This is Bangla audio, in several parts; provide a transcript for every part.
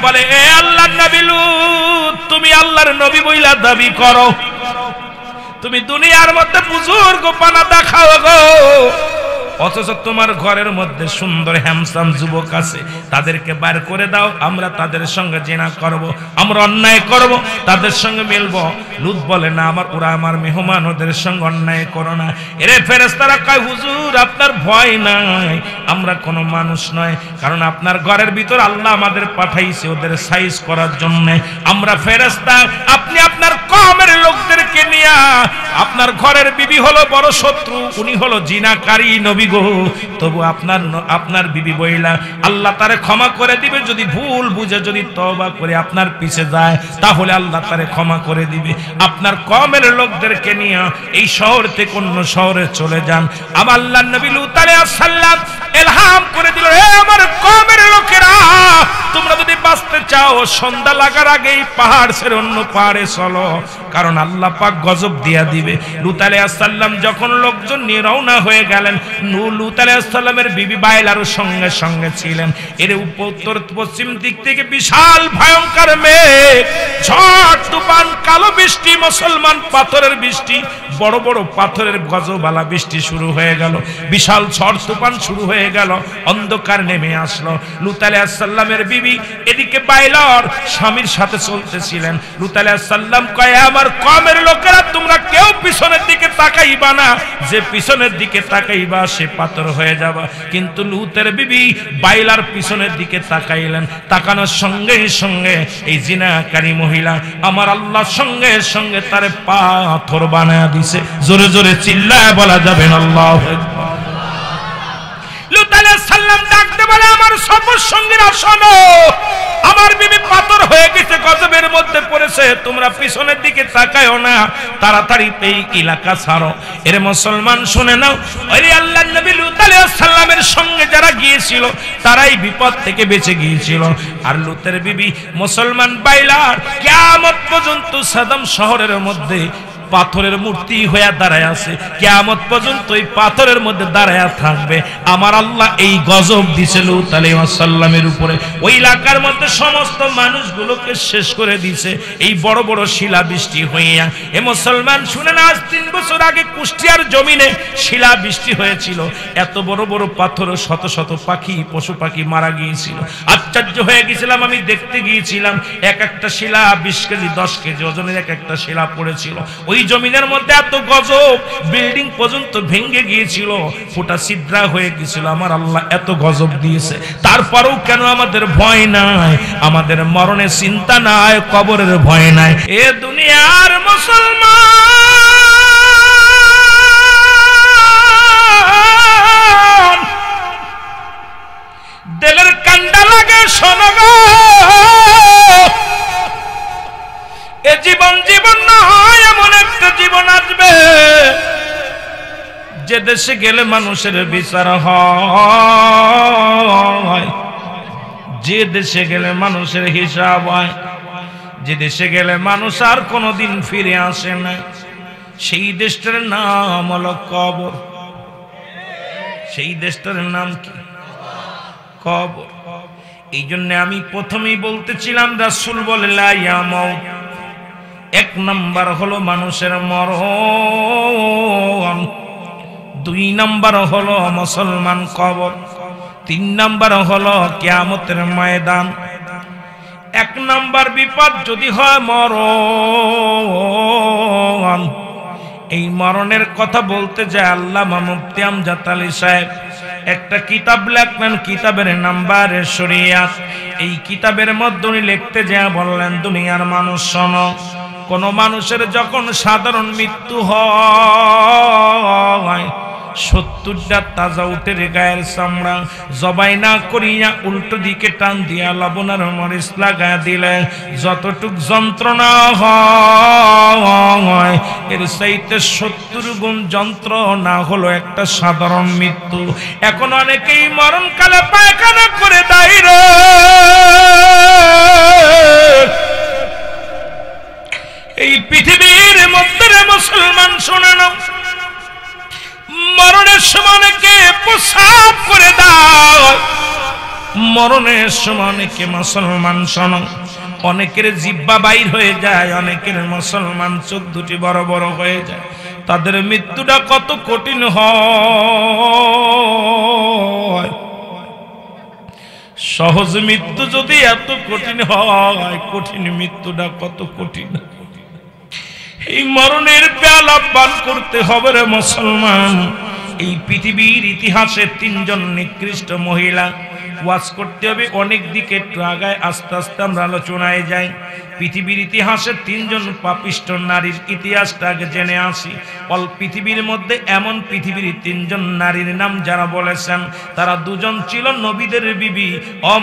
বলে, এ আল্লাহর নবী লূত, তুমি আল্লাহর নবী বইলা দাবি করো, তুমি দুনিয়ার মধ্যে বুজুর্গ পানা দেখাও গো, অথচ তোমার ঘরের মধ্যে সুন্দর হ্যান্ডসাম যুবক আছে, তাদেরকে বার করে দাও, আমরা তাদের সঙ্গে জিনা করব, আমরা অন্যায় করব, তাদের সঙ্গে মিলব। লূত বলে, না, ওরা আমার মেহমান, ওদের সঙ্গে অন্যায় করো না। এরে ফেরেশতারা কয়, হুজুর আপনার ভয় নাই, আমরা কোনো মানুষ নয়, কারণ আপনার ঘরের ভিতর আল্লাহ আমাদের পাঠাইছে ওদের সাইজ করার জন্য। আমরা ফেরেশতা, আপনি আপনার কওমের লোকদেরকে নিয়ে, আপনার ঘরের বিবি হলো বড় শত্রু, উনি হলো জিনাকারী নবী গো, তবু আপনার বিবি বইলা আল্লাহ তারে ক্ষমা করে দিবে, যদি ভুল বুঝে যদি তওবা করে আপনার পিছে যায় তাহলে আল্লাহ তারে ক্ষমা করে দিবে। আপনার কওমের লোকদেরকে নিয়ে এই শহর থেকে অন্য শহরে চলে যান। আমার আল্লাহর নবী লূত আলাইহিস সালাম ইলহাম করে দিল, হে আমার কওমের লোকেরা, তোমরা যদি বাঁচতে চাও সন্ধ্যা লাগার আগেই পাহাড় ছেড়ে অন্য পাহাড়ে চলো, কারণ আল্লাহ পাক গজব দিয়া দিবে। লূত আলাইহিস সালাম যখন লোকজন নিয়ে রওনা হয়ে গেলেন, লূত আলাইহিস সালামের বিবি বাইলারও সঙ্গে সঙ্গে ছিলেন। এর উত্তর পশ্চিম দিক থেকে বিশাল ভয়ঙ্কর মেঘ, ঝড় তুফান, কালো বৃষ্টি, মুসলমান পাথরের বৃষ্টি, বড় বড় পাথরের গজবালা বৃষ্টি শুরু হয়ে গেল, বিশাল ঝড় তুফান শুরু হয়ে গেল, অন্ধকার নেমে আসলো। লূত আলাইহিস সালামের বিবি এদিকে বাইলার স্বামীর সাথে চলতেছিলেন। লূত আলাইহিস সালাম কয়, আমার কওমের লোকেরা, তোমরা কেউ পিছনের দিকে তাকাইবা না, যে পিছনের দিকে তাকাইবা সে পাথর হয়ে যাবা। কিন্তু লূতের বিবি বাইলার পিছনের দিকে তাকাইলেন, তাকানোর সঙ্গে সঙ্গে এই জিনাকারী মহিলা আমার আল্লাহর সঙ্গে সঙ্গে তারে পাথর বানায়া দিছে। জোরে জোরে চিল্লায় বলা যাবে না আল্লাহু আকবার। লূত আলাইহিস সালাম ডাকতে বলে, আমার সফর সঙ্গীরা শোনো, আমার বিবি পাথর হয়ে গেছে, গজবের মধ্যে পড়েছে, তোমরা পিছনের দিকে তাকায়ও না, তাড়াতাড়ি এই এলাকা ছাড়ো। এর মুসলমান শুনে নাও, ওই আল্লাহর নবী লূত আলাইহিস সালামের সঙ্গে যারা গিয়েছিল তারাই বিপদ থেকে বেঁচে গিয়েছিল। আর লূতের বিবি মুসলমান বাইলার কিয়ামত পর্যন্ত সাদম শহরের মধ্যে পাথরের মূর্তি হয়ে দাঁড়ায় আছে, কিয়ামত পর্যন্ত এই পাথরের মধ্যে দাঁড়ায় থাকবে। আমার আল্লাহ এই গজব দিছে লূত আলাইহিস সালামের উপরে, ওই এলাকার মধ্যে সমস্ত মানুষগুলোকে শেষ করে দিছে এই বড় বড় শিলা বৃষ্টি হইয়া। এ মুসলমান শুনে না, আজ 3 বছর আগে কুষ্টিয়ার জমিনে শিলা বৃষ্টি হয়েছিল, এত বড় বড় পাথর, শত শত পাখি, পশু পাখি মারা গিয়েছিল। আশ্চর্য হয়ে গেছিলাম, আমি দেখতে গিয়েছিলাম, এক একটা শিলা 20 কেজি 10 কেজি ওজনের এক একটা শিলা পড়েছিল। ওই জমিনের মধ্যে এত গজব, বিল্ডিং পর্যন্ত ভেঙে গিয়েছিল, ফোটা ছিদ্রা হয়ে গিয়েছিল। আমার আল্লাহ এত গজব দিয়েছে, তারপরেও কেন আমাদের ভয় নাই? আমাদের মরণের চিন্তা নাই, কবরের ভয় নাই। এ দুনিয়ার মুসলমান, দিলের কান্ডা লাগে শোনো গো, এ জীবন জীবন নয়, এমন একটা জীবন আসবে যে দেশে গেলে মানুষের বিচার হয়, যে দেশে গেলে মানুষের হিসাব হয়, যে দেশে গেলে মানুষ আর কোনোদিন ফিরে আসে না, সেই দেশটার নাম হলো কবর। সেই দেশটার নাম কি? কবর। এই জন্য আমি প্রথমেই বলতেছিলাম, রাসূল বলে লা ইয়ামুত, 1 নাম্বার হলো মানুষের মরণ, 2 নাম্বার হলো মুসলমান কবর, 3 নাম্বার হলো কিয়ামতের ময়দান। 1 নাম্বার বিপদ যদি হয় মরণ, এই মরণের কথা বলতে যায় আল্লামা মুফতি আমজাদ আলী সাহেব একটা কিতাব লেখলেন, কিতাবের নাম্বার শরিয়াত। এই কিতাবের মধ্যে উনি লিখতে যায় বললেন, দুনিয়ার মানুষ শোনো, কোন মানুষের যখন সাধারণ মৃত্যু হয়, 70টা তাজা উটের গায়ের চামড়া জবাই না করিয়া উল্টো দিকে টান দিয়া লবণের মরিচ লাগা দিলে যতটুক যন্ত্রণা হয়, এর চাইতে 70 গুণ যন্ত্রণা হলো একটা সাধারণ মৃত্যু। এখন অনেকেই মরণকালে পায়খানা করে দেয় রে। এই পৃথিবীর মধ্যে মুসলমান শোনে না, মরণের সময় অনেকে প্রসাব করে দেয়, মরণের সময় অনেকে মুসলমান শোনো, অনেকের জিহ্বা বাইর হয়ে যায়, অনেকের মুসলমান চোখ দুটি বড় বড় হয়ে যায়। তাদের মৃত্যুটা কত কঠিন হয়। সহজ মৃত্যু যদি এত কঠিন হয়, কঠিন মৃত্যুটা কত কঠিন। এই মরণের পেয়ালা পান করতে হবে রে মুসলমান। এই পৃথিবীর ইতিহাসে 3 জন নিকৃষ্ট মহিলা, ওয়াজ করতে হবে অনেক দিকে, একটু আগায় আস্তে আস্তে আমরা আলোচনায় যাই। পৃথিবীর ইতিহাসে 3 জন পাপিষ্ঠ নারীর ইতিহাসটা আগে জেনে আসি। অল পৃথিবীর মধ্যে এমন পৃথিবীর 3 জন নারীর নাম যারা বলেছেন, তারা 2 জন ছিল নবীদের বিবি।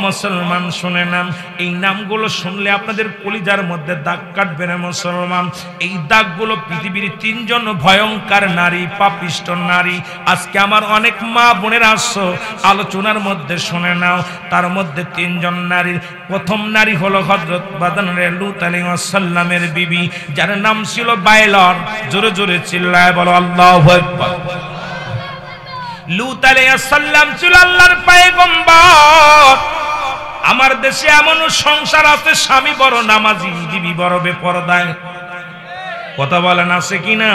মুসলমান শুনে নাম, এই নামগুলো শুনলে আপনাদের কলিজার মধ্যে দাগ কাটবে না মুসলমান। এই দাগগুলো পৃথিবীর 3 জন ভয়ঙ্কর নারী, পাপিষ্ঠ নারী। আজকে আমার অনেক মা বোনের আসছো, আলোচনার মধ্যে শুনে নাও। তার মধ্যে 3 জন নারীর প্রথম নারী হলো হযরত বাদনের লূত আলাইহিস সালামের বিবি, যার নাম ছিল বাইলর। জোরে জোরে চিল্লায় বলো আল্লাহু আকবার। লূত আলাইহিস সালাম ছিল আল্লাহর পয়গম্বর। আমার দেশে এমন সংসার আছে, স্বামী বড় নামাজি, বিবি বড় বেপরদায়। কথা বলেন আছে কিনা?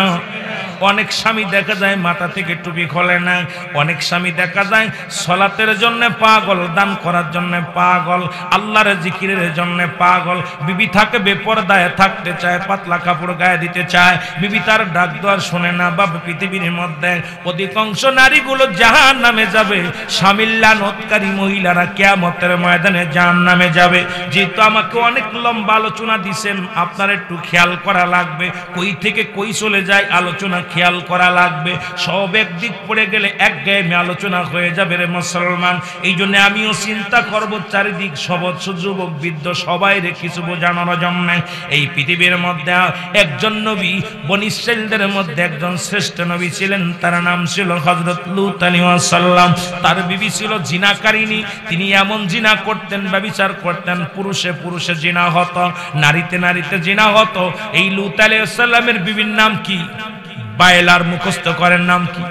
অনেক স্বামী দেখা যায় মাথা থেকে টুপি খোলে না, অনেক স্বামী দেখা যায় সালাতের জন্য পাগল, দান করার জন্য পাগল, আল্লাহর জিকিরের জন্য পাগল। বিবি থাকে বেপরদায় থাকতে চায়, পাতলা কাপড় গায়ে দিতে চায়, বিবি তার ডাক দেওয়ার শোনে না। বাবা, পৃথিবীর মধ্যে অধিকাংশ নারীগুলো জাহান্নামে যাবে, স্বামীর লানতকারী মহিলারা কিয়ামতের ময়দানে জাহান্নামে যাবে। যেহেতু আমাকে অনেক লম্বা আলোচনা দিয়েছেন, আপনার একটু খেয়াল করা লাগবে, কই থেকে কই চলে যায় আলোচনা খেয়াল করা লাগবে। সব একদিক পড়ে গেলে একঘেয়েমি আলোচনা হয়ে যাবে রে মুসলমান। এই জন্য আমিও চিন্তা করব চারিদিক সবৎ যুবক বৃদ্ধ সবাই রে কিছু বোঝানোর জন্য। এই পৃথিবীর মধ্যে একজন নবী, বনী ইসরাঈলদের মধ্যে একজন শ্রেষ্ঠ নবী ছিলেন, তার নাম ছিল হযরত লূত আলাইহিস সালাম। তার বিবি ছিল জিনাকারিনী। তিনি এমন জিনা করতেন, ব্যভিচার করতেন, পুরুষে পুরুষে জিনা হতো, নারীতে নারীতে জিনা হতো। এই লূত আলাইহিস সালামের বিবির নাম কি? বাইলার। মুখস্থ করেন নাম কি?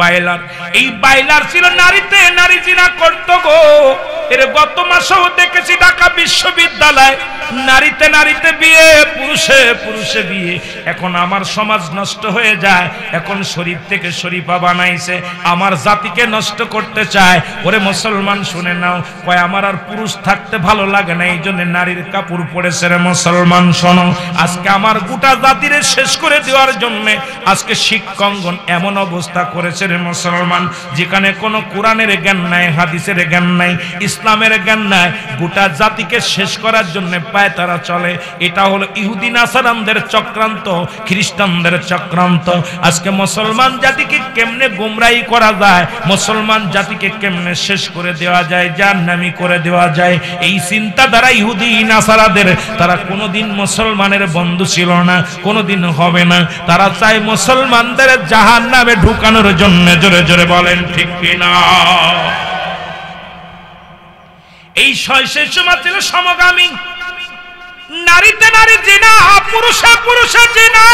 বাইলার। এই বাইলার ছিল নারীতে নারী জিনা করত গো। এর গত মাসেও দেখেছি ঢাকা বিশ্ববিদ্যালয়, নারীতে নারীতে বিয়ে, পুরুষে পুরুষে বিয়ে। এখন আমার সমাজ নষ্ট হয়ে যায়, এখন শরীফ থেকে শরীফা বানাইছে, আমার জাতিকে নষ্ট করতে চায়। ওরে মুসলমান শুনে নাও, কয় আমার আর পুরুষ থাকতে ভালো লাগে না, এই জন্য নারীর কাপড় পরেছে রে মুসলমান শোনো। আজকে আমার গোটা জাতিরে শেষ করে দেওয়ার জন্য আজকে শিক্ষাঙ্গন এমন অবস্থা করেছে রে মুসলমান, যেখানে কোনো কোরআনের জ্ঞান নাই, হাদিসের জ্ঞান নাই, ইসলামের জ্ঞান নাই। গোটা জাতিকে শেষ করার জন্য পায় তারা চলে। এটা হলো ইহুদি নাসারানদের চক্রান্ত, খ্রিস্টানদের চক্রান্ত। আজকে মুসলমান জাতিকে কেমনে গোমরাহি করা যায়, মুসলমান জাতিকে কেমনে শেষ করে দেওয়া যায়, জাহান্নামী করে দেওয়া যায়, এই চিন্তাধারা ইহুদি নাসারাদের। তারা কোনোদিন মুসলমানের বন্ধু ছিল না, কোনোদিন হবে না। তারা চায় মুসলমানদের জাহান্নামে ঢুকানোর জন্য। জোরে জোরে বলেন ঠিক কিনা? এই সেই সময় ছিল সমগামী, নারীতে নারী জিনা, পুরুষে পুরুষে জিনা।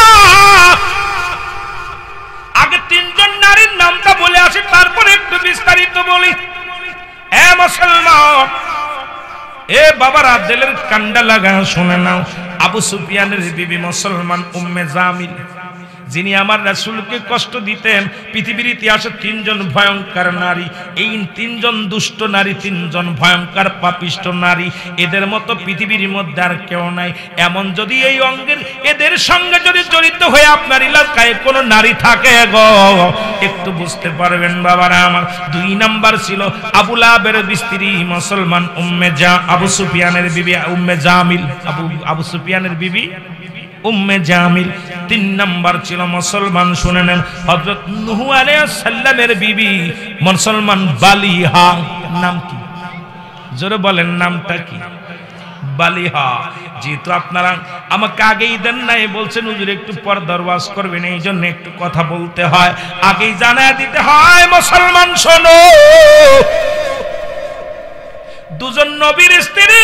আগে 3 জন নারীর নামটা বলে আসি, তারপরে একটু বিস্তারিত বলি। এ মুসলমান, এ বাবারা, দিলের কান্ডা লাগা শুনে নাও। আবু সুফিয়ানের বিবি মুসলমান উম্মে জামিল, যিনি আমার রাসূলকে কষ্ট দিতেন। পৃথিবীর ইতিহাসে 3 জন ভয়ঙ্কর নারী, এই 3 জন দুষ্ট নারী, 3 জন ভয়ঙ্কর পাপিষ্ট নারী। এদের মতো পৃথিবীর মধ্যে আর কেউ নাই। এমন যদি এই অঙ্গের এদের সঙ্গে যদি জড়িত হয়ে আপনার এলাকায় কোনো নারী থাকে গো, একটু বুঝতে পারবেন বাবারা আমার। 2 নাম্বার ছিল আবু লাহাবের স্ত্রী মুসলমান আবু সুফিয়ানের বিবি উম্মে জামিল, আবু সুফিয়ানের বিবি উম্মে জামিল। 3 নাম্বার ছিল মুসলমান শুনে নেন হযরত নূহ আলাইহিস সালামের বিবি মুসলমান বালিহা। নাম কি? জোরে বলেন নামটা কি? বালিহা। যেহেতু আপনারা আমাকে আগেই দেন নাই, বলছেন হুজুর একটু পর্দার ওয়াজ করবেন, এই জন্য একটু কথা বলতে হয়, আগেই জানায় দিতে হয়। মুসলমান শোনো, 2 জন নবীর স্ত্রী,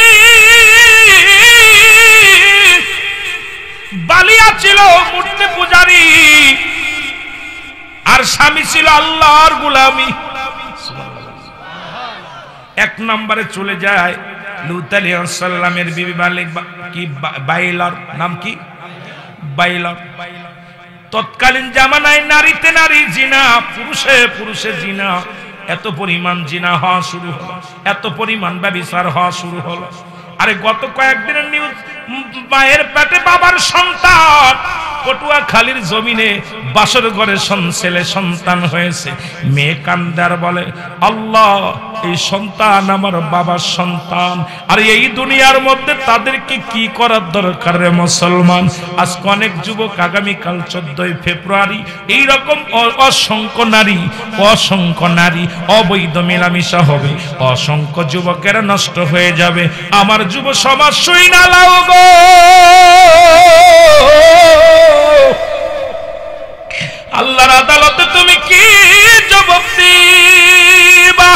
বালিয়া ছিল মূর্তি পূজারী, আর স্বামী ছিল আল্লাহর গোলামি। এক নম্বরে চলে যায় লূত আলাইহিস সালামের বিবি বাইলার, নাম কি? বাইলার। তৎকালীন জামানায় নারীতে নারী জিনা, পুরুষে পুরুষে জিনা, এত পরিমাণ জিনা হওয়া শুরু হলো, এত পরিমাণ ব্যভিচার হওয়া শুরু হলো। আরে গত কয়েকদিনের নিউজ, মায়ের পেটে বাবার সন্তান, পটুয়াখালীর জমিনে বাসর ঘরে ছেলে সন্তান হয়েছে। মেয়ে কান্দার বলে, আল্লাহ এই সন্তান আমার বাবার সন্তান, আর এই দুনিয়ার মধ্যে তাদেরকে কি করার দরকার রে মুসলমান? আজকে অনেক যুবক আগামীকাল 14 ফেব্রুয়ারি এইরকম অসংখ্য নারী অবৈধ মেলামেশা হবে, অসংখ্য যুবকেরা নষ্ট হয়ে যাবে। আমার যুব সমাজ শুই না লাও গো, আল্লাহর আদালতে তুমি কি জবাব দিবা?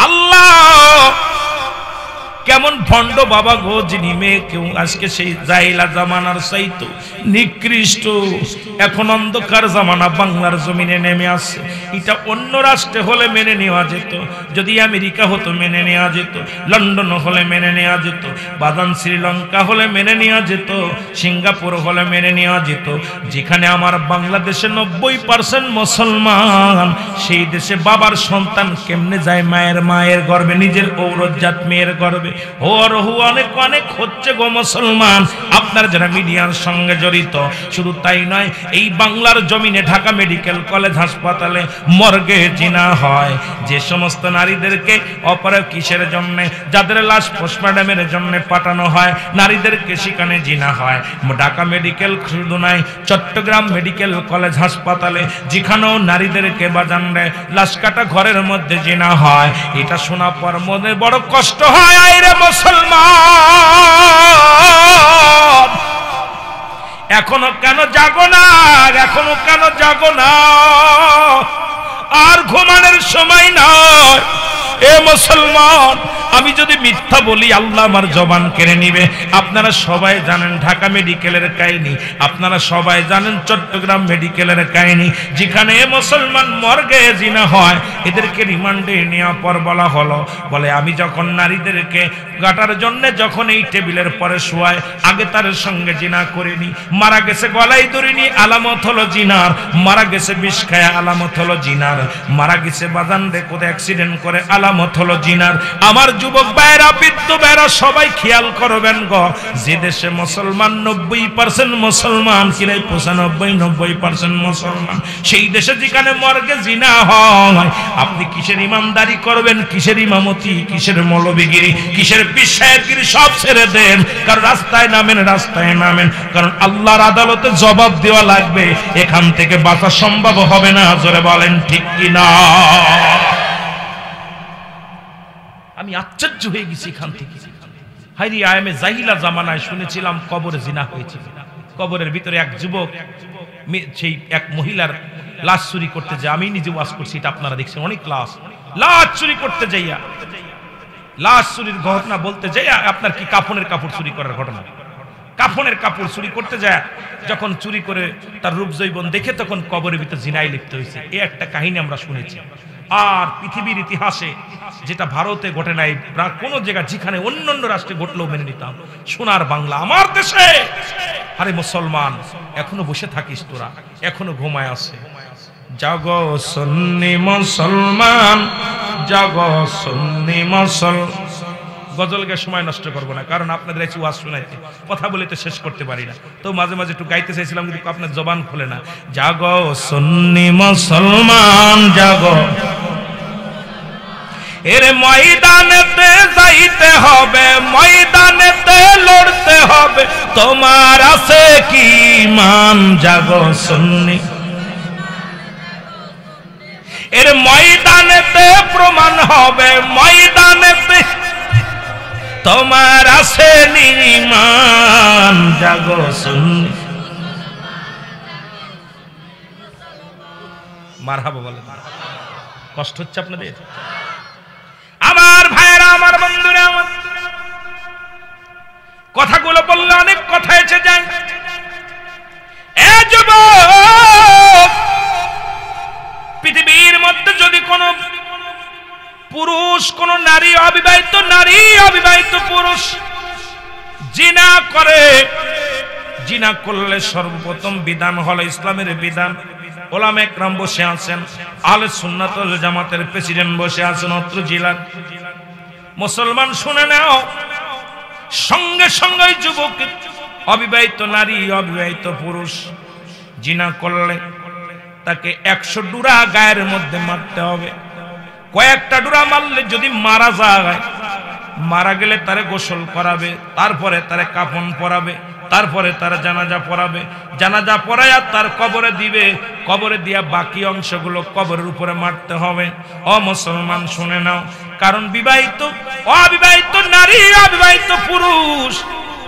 আল্লাহ কেমন ভণ্ড বাবা গো, যিনি মেয়েকেও আজকে সেই জাহিলা জামানার চাইতো নিকৃষ্ট এখন অন্ধকার জামানা বাংলার জমিনে নেমে আসছে। এটা অন্য রাষ্ট্রে হলে মেনে নেওয়া যেত, যদি আমেরিকা হতো মেনে নেওয়া যেত, লন্ডন হলে মেনে নেওয়া যেত, বাদান শ্রীলঙ্কা হলে মেনে নেওয়া যেত, সিঙ্গাপুর হলে মেনে নেওয়া যেত। যেখানে আমার বাংলাদেশে 90% মুসলমান, সেই দেশে বাবার সন্তান কেমনে যায় মায়ের গর্ভে, নিজের ঔরজাত মেয়ের গর্ভে? অনেক অনেক হচ্ছে গো মুসলমান, আপনার যারা মিডিয়ার সঙ্গে জড়িত। শুধু তাই নয়, এই বাংলার জমিনে ঢাকা মেডিকেল কলেজ হাসপাতালে মর্গে জিনা হয়। যে সমস্ত নারীদেরকে অপরাধ কিসের জন্য, যাদের লাশ পোস্টমর্টমের জন্য পাঠানো হয়, নারীদেরকে সেখানে জিনা হয়। ঢাকা মেডিকেল শুধু নয়, চট্টগ্রাম মেডিকেল কলেজ হাসপাতালে যেখানেও নারীদেরকে বাজান লাশ কাটা ঘরের মধ্যে জিনা হয়। এটা শোনার পর মনে বড় কষ্ট হয়। আইরে মুসলমান, এখনো কেন জাগো না? এখনো কেন জাগো না? আর ঘুমানোর সময় নয়। এ মুসলমান, আমি যদি মিথ্যা বলি আল্লাহ আমার জবান কেড়ে নিবে। আপনারা সবাই জানেন ঢাকা মেডিকেলের কাহিনী, আপনারা সবাই জানেন চট্টগ্রাম মেডিকেলের কাহিনী, যেখানে মুসলমান মর্গে জিনা হয়। এদেরকে রিমান্ডে নেওয়ার পর বলা হলো, বলে আমি যখন নারীদেরকে গাটার জন্য যখন এই টেবিলের পরে শোয়ায়, আগে তার সঙ্গে জিনা করিনি, মারা গেছে গলায় ধরিনি, আলামত হলো জিনার। মারা গেছে বিষ খায়, আলামত হলো জিনার। মারা গেছে বাজান রে কোথাও অ্যাক্সিডেন্ট করে, আলামত হলো জিনার। আমার যুবক ভাইরা, বৃদ্ধ ভাইরা সবাই খেয়াল করবেন গো, যে দেশে মুসলমান 90% মুসলমান, কিরাই 95-90% মুসলমান, সেই দেশে যেখানে মর্গে জিনা হয়, আপনি কিসের ইমানদারি করবেন, কিসের ইমামতি, কিসের মৌলবীগিরি, কিসের পীর সাহেবগিরি, সব ছেড়ে দেন। কারণ রাস্তায় নামেন, কারণ আল্লাহর আদালতে জবাব দেওয়া লাগবে। এখান থেকে বাঁচা সম্ভব হবে না। জোরে বলেন ঠিক কিনা? আমি আশ্চর্য হয়ে গেছি এখান থেকে। হাইরি আয়ামে জাহিলা জামানায় শুনেছিলাম কবরে জিনা হয়েছে। কবরের ভিতরে এক যুবক সেই এক মহিলার লাশ চুরি করতে যায়। আমি নিজে ওয়াজ করছি, এটা আপনারা দেখছেন। অনেক লাশ চুরি করতে যাইয়া, লাশ চুরির ঘটনা বলতে যাইয়া, আপনার কি কাফনের কাপড় চুরি করার ঘটনা। কাফনের কাপড় চুরি করতে যায়, যখন চুরি করে তার রূপ জৈবন দেখে তখন কবরের ভিতর জিনায় লিপ্ত হয়েছে। এই একটা কাহিনী আমরা শুনেছি। আর পৃথিবীর ইতিহাসে যেটা ভারতে ঘটে নাই, কোন জায়গা যেখানে অন্যান্য রাষ্ট্রে ঘটলেও মেনে নিতাম, সোনার বাংলা আমার দেশে। আরে মুসলমান, এখনো বসে থাকিস তোরা, এখনো ঘুমায় আছে। জাগো সুন্নি মুসলমান, জাগো সুন্নি মুসলমান। গজলকে সময় নষ্ট করবো না, কারণ আপনাদের একটু ওয়াজ শোনাইতে কথা বলে তো শেষ করতে পারি না। তো মাঝে মাঝে একটু গাইতে চাইছিলাম, কিন্তু আপনার জবান খুলে না। জাগো সুন্নি মুসলমান, জাগো, এর ময়দানেতে যাইতে হবে, ময়দানেতে লড়তে হবে, তোমার আছে কি মান? জাগো সুন্নি, এর ময়দানেতে প্রমাণ হবে, ময়দানেতে তোমার আছে নিমান। জাগো সুন্নি, মারহাবা বলেন। কষ্ট হচ্ছে আপনাদের? আমার ভাইরা, আমার বন্ধুরা, আমার কথাগুলো বললে অনেক কথা এসে যায়। এ যুবক, পৃথিবীর মধ্যে যদি কোন পুরুষ নারী অবিবাহিত পুরুষ জিনা করে, জিনা করলে সর্বপ্রথম বিধান হলো ইসলামের বিধান। ওলামা একরাম বসে আছেন, আহলে সুন্নাত ওয়াল জামাতের প্রেসিডেন্ট বসে আছেন অত্র জেলার। মুসলমান শুনে নাও, সঙ্গে সঙ্গে যুবক, অবিবাহিত নারী অবিবাহিত পুরুষ জিনা করলে তাকে 100 ডুরা গায়ের মধ্যে মারতে হবে। কয়েকটা ডুরা মারলে যদি মারা যায়, মারা গেলে তারে গোসল করাবে, তারপরে তারে কাফন পরাবে, তারপরে তার জানাজা পড়াবে, জানাজা পড়ায়া তার কবরে দিবে, কবরে দিয়া বাকি অংশগুলো কবরের উপরে মারতে হবে। ও মুসলমান শুনে নাও, কারণ বিবাহিত অবিবাহিত নারী অবিবাহিত পুরুষ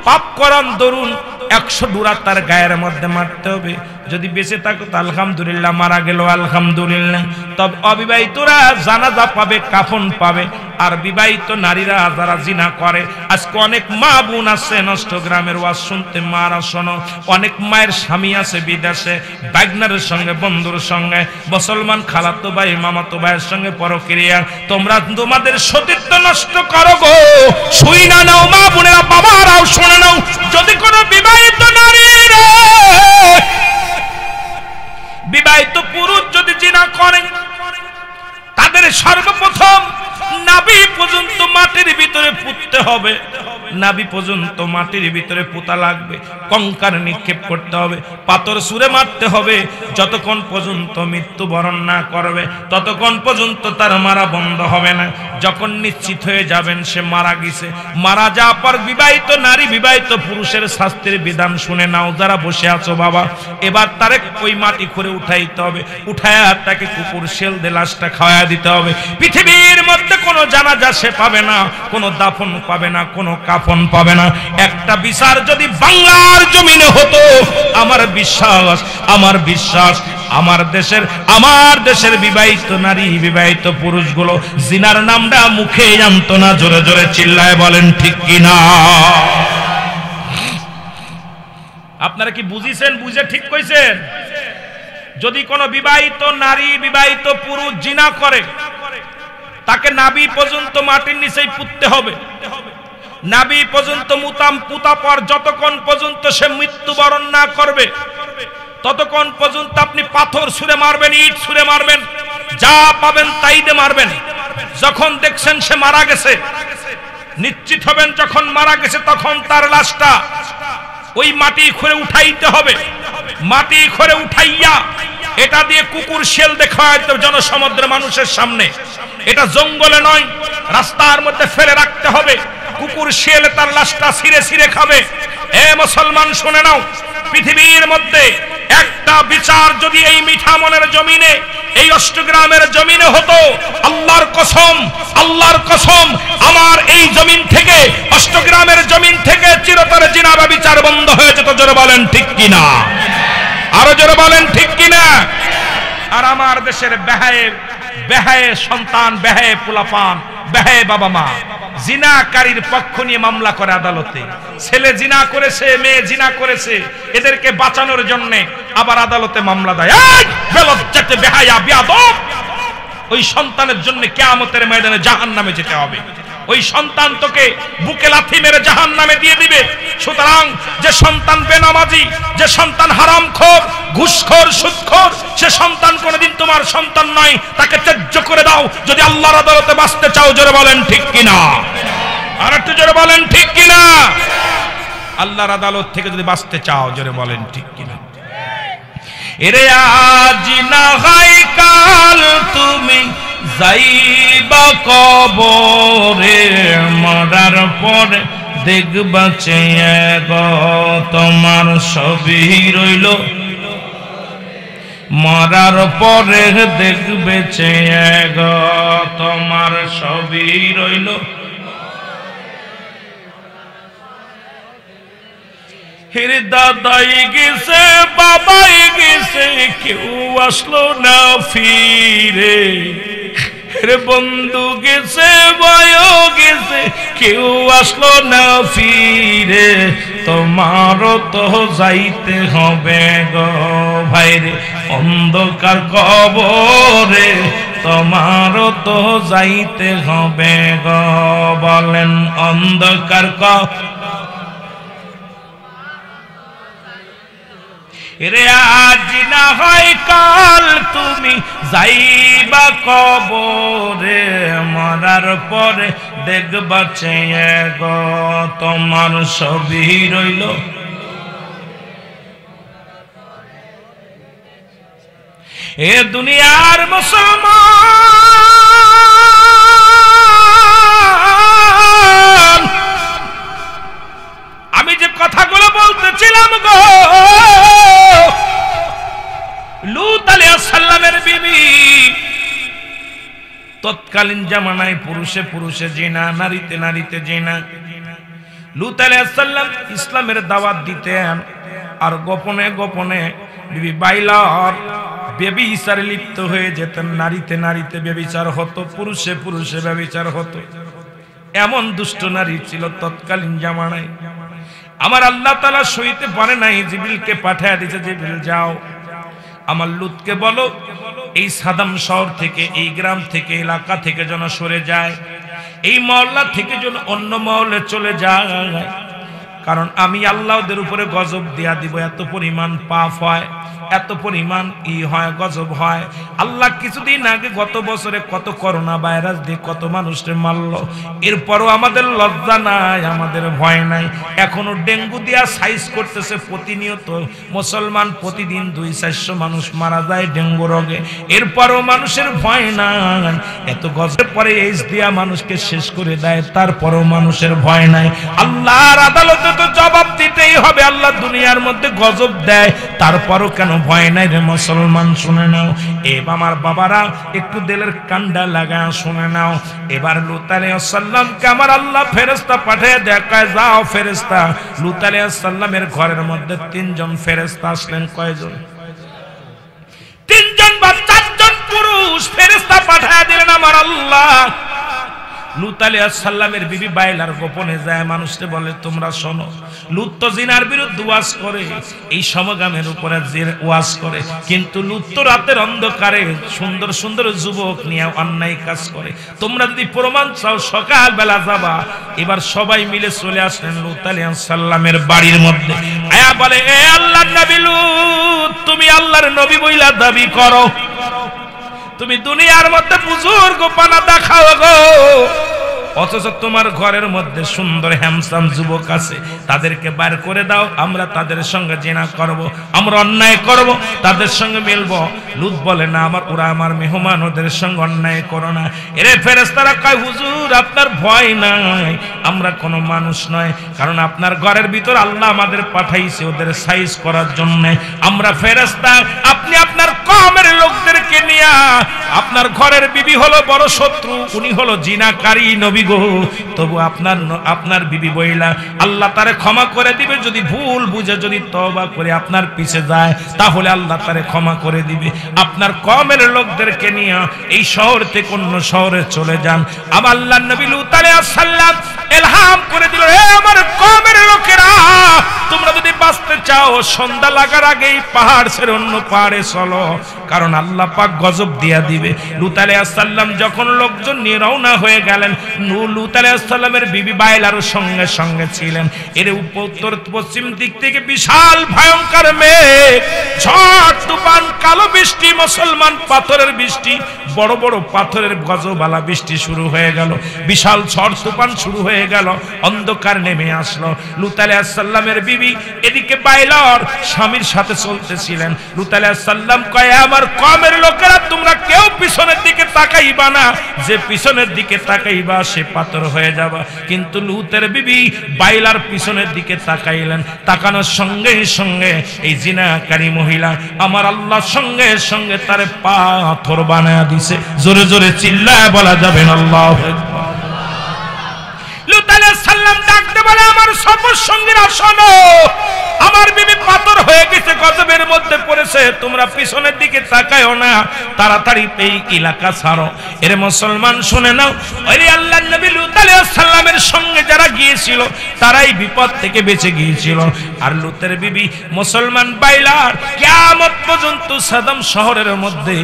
পাপ করান দরুন 100 ডুরা তার গায়ের মধ্যে মারতে হবে। যদি বেঁচে থাকো তো আলহামদুলিল্লাহ, মারা গেল আলহামদুলিল্লাহ। তবে অবিবাহিতরা জানাজা পাবে, কাফন পাবে। আর বিবাহিত নারীরা যারা জিনা করে, আজকে অনেক মা বোন আছে নষ্টগ্রামের ওয়াজ শুনতে, মারা শোনো, অনেক মায়ের স্বামী আছে বিদেশে, বাইগনারের সঙ্গে, বন্ধুর সঙ্গে, মুসলমান খালাতো ভাই মামাতো ভাইয়ের সঙ্গে পরক্রিয়া। তোমরা তোমাদের সতীত্ব নষ্ট করো গো। শুই না নাও মা বোনেরা, বাবারাও শুনে নাও, যদি কোনো বিবাহিত নারী বিবাহিত পুরুষ যদি জিনা করেন, তাদের সর্বপ্রথম নাভি পর্যন্ত মাটির ভিতরে পুঁততে হবে। নাভি পর্যন্ত মাটির ভিতরে পোতা লাগবে, কঙ্কার নিক্ষেপ করতে হবে, পাথর ছুঁড়ে মারতে হবে। যতক্ষণ পর্যন্ত মৃত্যুবরণ না করবে ততক্ষণ পর্যন্ত তার মারা বন্ধ হবে না। যখন নিশ্চিত হয়ে যাবেন সে মারা গেছে, মারা যাওয়ার পর বিবাহিত নারী বিবাহিত পুরুষের শাস্তির বিধান শুনে নাও। যারা বসে আছো বাবা, এবার তারে ওই মাটি করে উঠাইতে হবে, উঠায়া তাকে কুকুর শেল দিয়ে লাশটা খাওয়া দিতে হবে। পৃথিবীর মধ্যে কোনো জানাজা সে পাবে না, কোনো দাফন পাবে না, কোনো কাফন পাবে না। একটা বিচার যদি বাংলার জমিনে হতো, আমার বিশ্বাস আমার দেশের বিবাহিত নারী বিবাহিত পুরুষগুলো জিনার নামটা মুখে জানতো না। জোরে জোরে চিল্লায় বলেন ঠিক কিনা? আপনারা কি বুঝিছেন? বুঝে ঠিক কইছেন? যদি কোনো বিবাহিত নারী বিবাহিত পুরুষ জিনা করে, তাকে নাভি পর্যন্ত মাটির নিচেই পুঁততে হবে। নাভি পর্যন্ত পুঁতা পর যতক্ষণ পর্যন্ত সে মৃত্যুবরণ না করবে ততক্ষণ পর্যন্ত আপনি পাথর ছুঁড়ে মারবেন, ইট ছুঁড়ে মারবেন, যা পাবেন তাই দিয়ে মারবেন। যখন দেখছেন সে মারা গেছে, নিশ্চিত হবেন যখন মারা গেছে, তখন তার লাশটা ওই মাটি খুঁড়ে উঠাইতে হবে। মাটি খুঁড়ে উঠাইয়া এটা দিয়ে কুকুর শেল দেখাইতে জনসমুদ্রের মানুষের সামনে। এটা জঙ্গলে নয়, রাস্তার মধ্যে ফেলে রাখতে হবে। কুকুর শেল তার লাশটা ছিঁড়ে ছিঁড়ে খাবে। এ মুসলমান শুনে নাও, পৃথিবীর মধ্যে একটা বিচার যদি এই মিঠামনের জমিনে, এই অষ্টগ্রামের জমিনে হতো, আল্লাহর কসম আমার এই জমিন থেকে, অষ্টগ্রামের জমিন থেকে চিরতরে জিনা বা বিচার বন্ধ হয়ে যেত। জোরে বলেন ঠিক কিনা? আরো জোরে বলেন ঠিক কিনা? আর আমার দেশের বেহায়ে সন্তান, বেহায়ে পোলাপান, বেহায়ে বাবা মা জিনাকারীর পক্ষ নিয়ে মামলা করে আদালতে। ছেলে জিনা করেছে, মেয়ে জিনা করেছে, এদেরকে বাঁচানোর জন্য আবার আদালতে মামলা দেয়। এই বেলজ্জাতে বেহায়া বেয়াদব, ওই সন্তানের জন্য কিয়ামতের ময়দানে জাহান্নামে যেতে হবে। ওই সন্তান তোকে বুকে লাথি মেরে জাহান্নামে দিয়ে দিবে। সুতরাং যে সন্তান বেনামাজি, যে সন্তান হারামখোর, ঘুষখোর, সুদখোর, সে সন্তান কোনোদিন তোমার সন্তান নয়। তাকে ত্যায্য করে দাও যদি আল্লাহর আদালতে বাঁচতে চাও। জোরে বলেন ঠিক কিনা? আর একটু জোরে বলেন ঠিক কিনা? আল্লাহর আদালত থেকে যদি বাঁচতে চাও, জোরে বলেন ঠিক কিনা? এরে আজ না হয় কাল তুমি যাইবা কবরে, মরার পরে দেখবা চেয়ে গো তোমার সবই রইল। মরার পরে দেখবে চেয়ে গো তোমার সবই রইল। হির দাদাই গেছে, বাবাই গেছে, কেউ আসলো না ফিরে। রে বন্ধু গেছে, বয়ও গেছে, কেউ আসলো না ফিরে। তোমারও তো যাইতে হবে গো ভাইরে অন্ধকার কবরে, তোমারও তো যাইতে হবে গো। বলেন অন্ধকার রে আজ না হয় কাল তুমি যাইবা কবরে, মরার পরে দেখবা চেয়ে গো তোমার ছবি রইল। এ দুনিয়ার মুসলমান, আমি যে কথাগুলো বলতেছিলাম গো, লূত আলাইহিস সালামের বিবি তৎকালীন জামানায় পুরুষে পুরুষে জিনা, নারীতে নারীতে জিনা। লূত আলাইহিস সালাম ইসলামের দাওয়াত দিতেন, আর গোপনে গোপনে বিবি বাইলার ব্যভিচারে লিপ্ত হয়ে যেতেন। নারীতে নারীতে ব্যভিচার হতো, পুরুষে পুরুষে ব্যভিচার হতো। এমন দুষ্ট নারী ছিল তৎকালীন জামানায়। আমার আল্লাহ তাআলা সইতে পারে নাই, জিবরিলকে পাঠিয়ে দিয়েছে, জিবরিল যাও আমার লূতকে বলো এই সাদাম শহর থেকে, এই গ্রাম থেকে, এলাকা থেকে যেন সরে যায়, এই মহল্লা থেকে যেন অন্য মহল্লে চলে যায়, কারণ আমি আল্লাহ ওদের উপরে গজব দিয়া দিব। এত পরিমাণ পাপ হয়, এত পরিমাণ হয়, গজব হয়। আল্লাহ কিছুদিন আগে গত বছরে কত করোনা ভাইরাস দিয়ে কত মানুষকে মারল, এরপরও আমাদের লজ্জা নাই, আমাদের ভয় নাই। এখনো ডেঙ্গু দিয়া সাইজ করতেছে প্রতিনিয়ত। মুসলমান প্রতিদিন 200-400 মানুষ মারা যায় ডেঙ্গু রোগে, এরপরও মানুষের ভয় নাই। এত গজবের পরে এইচ দিয়া মানুষকে শেষ করে দেয়, তারপরও মানুষের ভয় নাই। আল্লাহর আদালতে তো জবাব দিতেই হবে। আল্লাহ দুনিয়ার মধ্যে গজব দেয়, তারপরও কেন ভয় নাই রে মুসলমান? শুনে নাও আমার বাবারা, একটু দিলের কান্ডা লাগা শুনে নাও। এবার লূত আলাইহিস সালামকে আমার আল্লাহ ফেরেশতা পাঠিয়ে দেখায়, যাও ফেরেশতা। লূত আলাইহিস সালামের ঘরের মধ্যে 3 জন ফেরেশতা আসলেন। কয়জন? 3 জন বা 4 জন পুরুষ ফেরেশতা পাঠিয়ে দিলেন আমার আল্লাহ। লূত আলাইহিস সালামের বিবি বাইলার গোপনে যায় মানুষকে বলে, তোমরা শোনো, লূত তো জিনার বিরুদ্ধে ওয়াজ করে, এই সমগামের উপরে ওয়াজ করে, কিন্তু লূত তো রাতের অন্ধকারে সুন্দর সুন্দর যুবক নিয়ে অন্যায় কাজ করে। তোমরা যদি প্রমাণ চাও সকাল বেলা যাবা। এবার সবাই মিলে চলে আসলেন লূত আলাইহিস সালামের বাড়ির মধ্যে। আয়া বলে, এ আল্লাহর নবী লূত, তুমি আল্লাহর নবী বইলা দাবি করো, তুমি দুনিয়ার মধ্যে বুজুর্গপনা দেখাও গো, অথচ তোমার ঘরের মধ্যে সুন্দর হ্যান্ডসাম যুবক আছে, তাদেরকে বার করে দাও, আমরা তাদের সঙ্গে জিনা করব, আমরা অন্যায় করব, তাদের সঙ্গে মিলব। লূত বলে, না, ওরা আমার মেহমান, ওদের সঙ্গে অন্যায় করো না। এরে ফেরেশতারা কয়, হুজুর আপনার ভয় নাই, আমরা কোনো মানুষ নয়, কারণ আপনার ঘরের ভিতর আল্লাহ আমাদের পাঠাইছে ওদের সাইজ করার জন্য। আমরা ফেরেশতা, আপনি আপনার কওমের লোকদেরকে নিয়ে, আপনার ঘরের বিবি হলো বড় শত্রু, উনি হলো জিনাকারী নবী গো, তবু আপনার বিবি বইলা আল্লাহ তারে ক্ষমা করে দিবে। যদি ভুল বুঝে যদি তওবা করে আপনার পিছে যায়, তাহলে আল্লাহ তারে ক্ষমা করে দিবে। আপনার কওমের লোকদেরকে নিয়ে এই শহর থেকে অন্য শহরে চলে যান। আমার আল্লাহর নবী লূত আলাইহিস সালাম ইলহাম করে দিল, হে আমার কওমের লোকেরা, তোমরা যদি বাঁচতে চাও সন্ধ্যা লাগার আগেই পাহাড় ছেড়ে অন্য পাহাড়ে চলো, কারণ আল্লাহ পাক গজব দিয়া দিবে। লূত আলাইহিস সালাম যখন লোকজন নিয়ে রওনা হয়ে গেলেন, লূত আলাইহিস সালামের বিবি বাইলার সঙ্গে সঙ্গে ছিলেন। এর উত্তর পশ্চিম দিক থেকে বিশাল ভয়ঙ্কর মেঘ, ঝড় তুফান, কালো বৃষ্টি, মুসলমান পাথরের বৃষ্টি, বড় বড় পাথরের গজবালা বৃষ্টি শুরু হয়ে গেল, বিশাল ঝড় তুফান শুরু হয়ে গেল, অন্ধকার নেমে আসলো। লূত আলাইহিস সালামের বিবি এদিকে বাইলার স্বামীর সাথে চলতেছিলেন। লূত আলাইহিস সালাম কয়, আমার কওমের লোকেরা, তোমরা কেউ পিছনের দিকে তাকাইবা না, যে পিছনের দিকে তাকাইবা সে পাথর হয়ে যাবা। কিন্তু লূতের বিবি বাইলার পিছনের দিকে তাকাইলেন, তাকানোর সঙ্গে সঙ্গে এই জিনাকারী মহিলা আমার আল্লাহর সঙ্গে সঙ্গে তারে পাথর বানায়া দিছে। জোরে জোরে চিল্লায় বলা যাবে না আল্লাহু আকবার। লূত আলাইহিস সালাম ডাকতে বলে, আমার সফর সঙ্গীরা শোনো, আমার বিবি পাথর হয়ে গেছে, গজবের মধ্যে পড়েছে, তোমরা পিছনের দিকে তাকায়ও না, তাড়াতাড়ি এই এলাকা ছাড়ো। এর মুসলমান শুনে নাও, ওই আল্লাহর নবী লূত আলাইহিস সালামের সঙ্গে যারা গিয়েছিল তারাই বিপদ থেকে বেঁচে গিয়েছিল। আর লূতের বিবি মুসলমান বাইলার কিয়ামত পর্যন্ত সাদম শহরের মধ্যে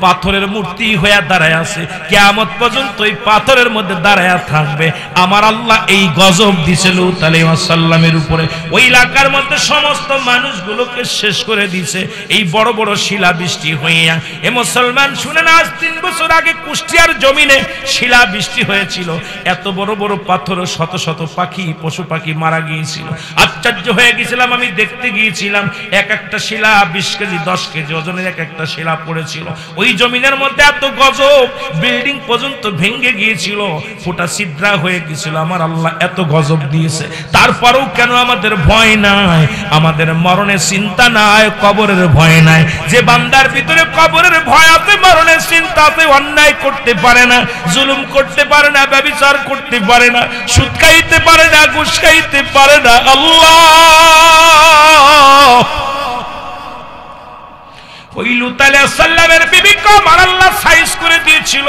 পাথরের মূর্তি হয়ে দাঁড়ায় আছে, কিয়ামত পর্যন্ত ওই পাথরের মধ্যে দাঁড়ায় থাকবে। আমার আল্লাহ এই গজব দিছে লূত আলাইহিস সালামের উপরে। ওই এলাকার মধ্যে সমস্ত মানুষগুলোকে শেষ করে দিছে এই বড় বড় শিলাবৃষ্টি হইয়া। এ মুসলমান শুনে না, আজ 3 বছর আগে কুষ্টিয়ার জমিনে শিলাবৃষ্টি হয়েছিল। এত বড় বড় পাথর, শত শত পাখি পশু পাখি মারা গিয়েছিল। আশ্চর্য হয়ে গেছিলাম, আমি দেখতে গিয়েছিলাম, এক একটা শিলা 20 কেজি 10 কেজি ওজনের এক একটা শিলা পড়েছিল। ওই জমিনের মধ্যে এত গজব, বিল্ডিং পর্যন্ত ভেঙে গিয়েছিল, ফুটা ছিদ্রা হয়ে গিয়েছিল। আমার আল্লাহ এত গজব দিয়েছে, তারপরেও কেন আমাদের ভয় নাই? আমাদের মরণের চিন্তা নাই, কবরের ভয় নাই। যে বান্দার ভিতরে কবরের ভয় আছে, মরণের চিন্তা আছে, অন্যায় করতে পারে না, জুলুম করতে পারে না, ব্যভিচার করতে পারে না, সুদ খাইতে পারে না, ঘুষ খাইতে পারে না। আল্লাহ ওই লূত আলাইহিস সালামের বিবিকে আমার আল্লাহ সাইজ করে দিয়েছিল।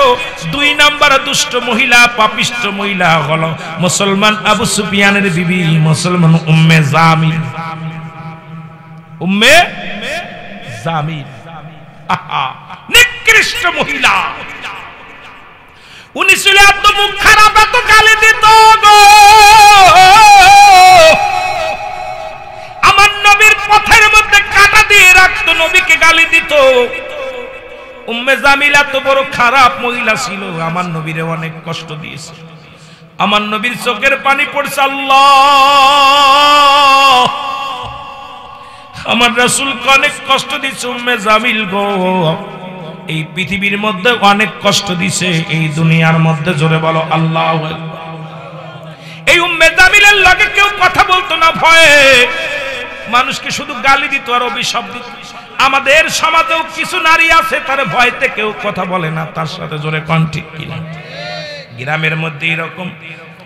2 নাম্বার দুষ্ট মহিলা, পাপিষ্ট মহিলা হলো মুসলমান আবু সুফিয়ানের বিবি, মুসলমান উম্মে জামিল। উম্মে জামিল নিকৃষ্ট মহিলা। উনি ছিল এত মুখ খারাপ, এত গালি দিত গো, আমার নবীর পথের মধ্যে কাঁটা দিয়ে রাখতো, নবীকে গালি দিত। উম্মে জামিল এত বড় খারাপ মহিলা ছিল, আমার নবীরে অনেক কষ্ট দিয়েছে। আমার নবীর চোখের পানি পড়ছে। আল্লাহ, আমার রাসূলকে অনেক কষ্ট দিয়েছে উম্মে জামিল গো। এই পৃথিবীর মধ্যে অনেক কষ্ট দিছে, এই দুনিয়ার মধ্যে। জোরে বলো আল্লাহু আকবার। এই উম্মে জামিলের লগে কেউ কথা বলতো না ভয়ে, মানুষকে শুধু গালি দিত আর অভিশাপ দিত। আমাদের সমাজেও কিছু নারী আছে, তার ভয়তে কেউ কথা বলে না তার সাথে। জোরে কোন ঠিক কিনা? গ্রামের মধ্যে এরকম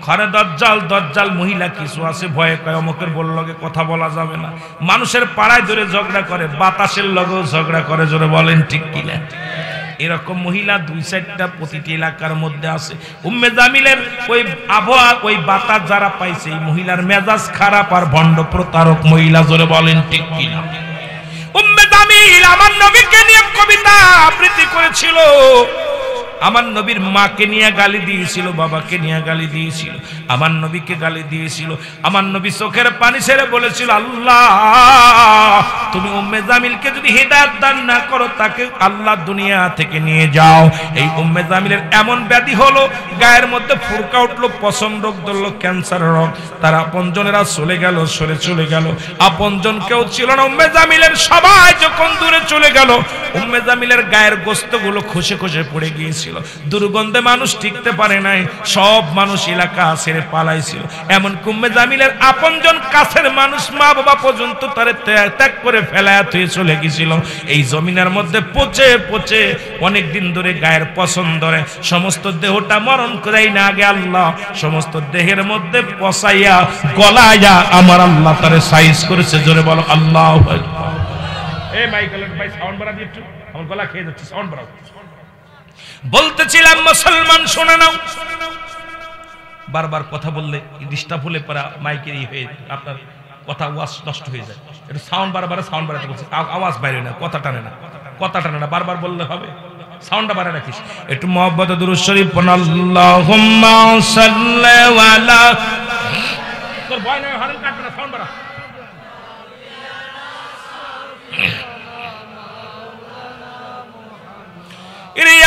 ঘরে দজ্জাল মহিলা কিছু আছে, ভয়ে কয় অমুকের লগে কথা বলা যাবে না। মানুষের পাড়ায় ধরে ঝগড়া করে, বাতাসের লগেও ঝগড়া করে। জোরে বলেন ঠিক কিনা? এরকম মহিলা 2-4টা প্রতিটি এলাকার মধ্যে আছে। উম্মে জামিলের ওই আবহাওয়া, ওই বাতাস যারা পাইছে, এই মহিলার মেজাজ খারাপ আর ভণ্ড প্রতারক মহিলা। জোরে বলেন ঠিক কিনা? উম্মে জামিল আমার নবীকে নিয়ে কবিতা আবৃত্তি করেছিল, আমার নবীর মাকে নিয়ে গালি দিয়েছিল, বাবাকে নিয়ে গালি দিয়েছিল, আমার নবীকে গালি দিয়েছিল। আমার নবী চোখের পানি ছেড়ে বলেছিল, আল্লাহ তুমি উম্মে জামিলকে যদি হিদায়াত দান না করো, তাকে আল্লাহ দুনিয়া থেকে নিয়ে যাও। এই উম্মে জামিলের এমন ব্যাধি হলো, গায়ের মধ্যে ফুরকা উঠলো, পছন রোগ ধরলো, ক্যান্সার রোগ। তার আপনজনেরা চলে গেল, সরে চলে গেল, আপনজন কেউ ছিল না উম্মে জামিলের। সবাই যখন দূরে চলে গেল, উম্মে জামিলের গায়ের গোস্তগুলো খসে খসে পড়ে গিয়েছিল। দুর্গন্ধে মানুষ টিকতে পারে নাই, সব মানুষ এলাকা ছেড়ে পালাইছিল। এমন উম্মে জামিলের আপনজন, কাছের মানুষ, মা বাবা পর্যন্ত তারে ত্যাগ করে ফেলায়া হয়ে চলে গেছিল। এই জমিনের মধ্যে পচে পচে অনেক দিন ধরে গায়ের পছন্দ ধরে, সমস্ত দেহটা মরণ করাই না আগে আল্লাহ সমস্ত দেহের মধ্যে পচাইয়া গলাইয়া আমার আল্লাহ তারে সাইজ করেছে। জোরে বলো আল্লাহু আকবার। এই মাইকেল ভাই সাউন্ড বাড়া দিয়ে একটু, আমার গলা খেয়ে যাচ্ছে, সাউন্ড বাড়াও। বলতেছিলাম মুসলমান শুনে নাও, বারবার কথা বললে ডিস্টার্ব হলে পরে মাইকের হয়ে আপনার কথা আওয়াজ নষ্ট হয়ে যায়। একটু সাউন্ড বারবার সাউন্ড বাড়াতে বলছে, আওয়াজ বাইরে না, কথা টানে না, কথা টানে না, বারবার বললে হবে। সাউন্ডটা বাড়া রাখিস একটু। মুহাব্বত দুরূদ শরীফ পড়ুন। আল্লাহুম্মা সাল্লি আলা, তোর ভয় নয়, হরন কাটবে না, সাউন্ড বাড়া।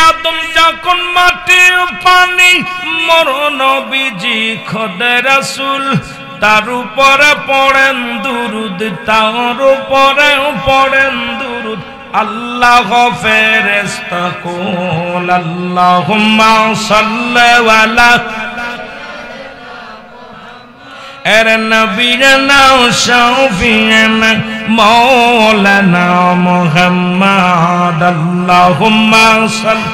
আদম যখন মাটি পানি, মরণ বিজি খোদা রাসূল, তার উপরে পড়েন দুরুদ, তার উপরে পড়েন দুরুদ। আল্লাহ ফেরেশতা কুল আল্লাহুম্মা সাল্লি আলা এর নবীনা শাফিনা মাওলানা মুহাম্মদ। আল্লাহুম্মা সাল্লি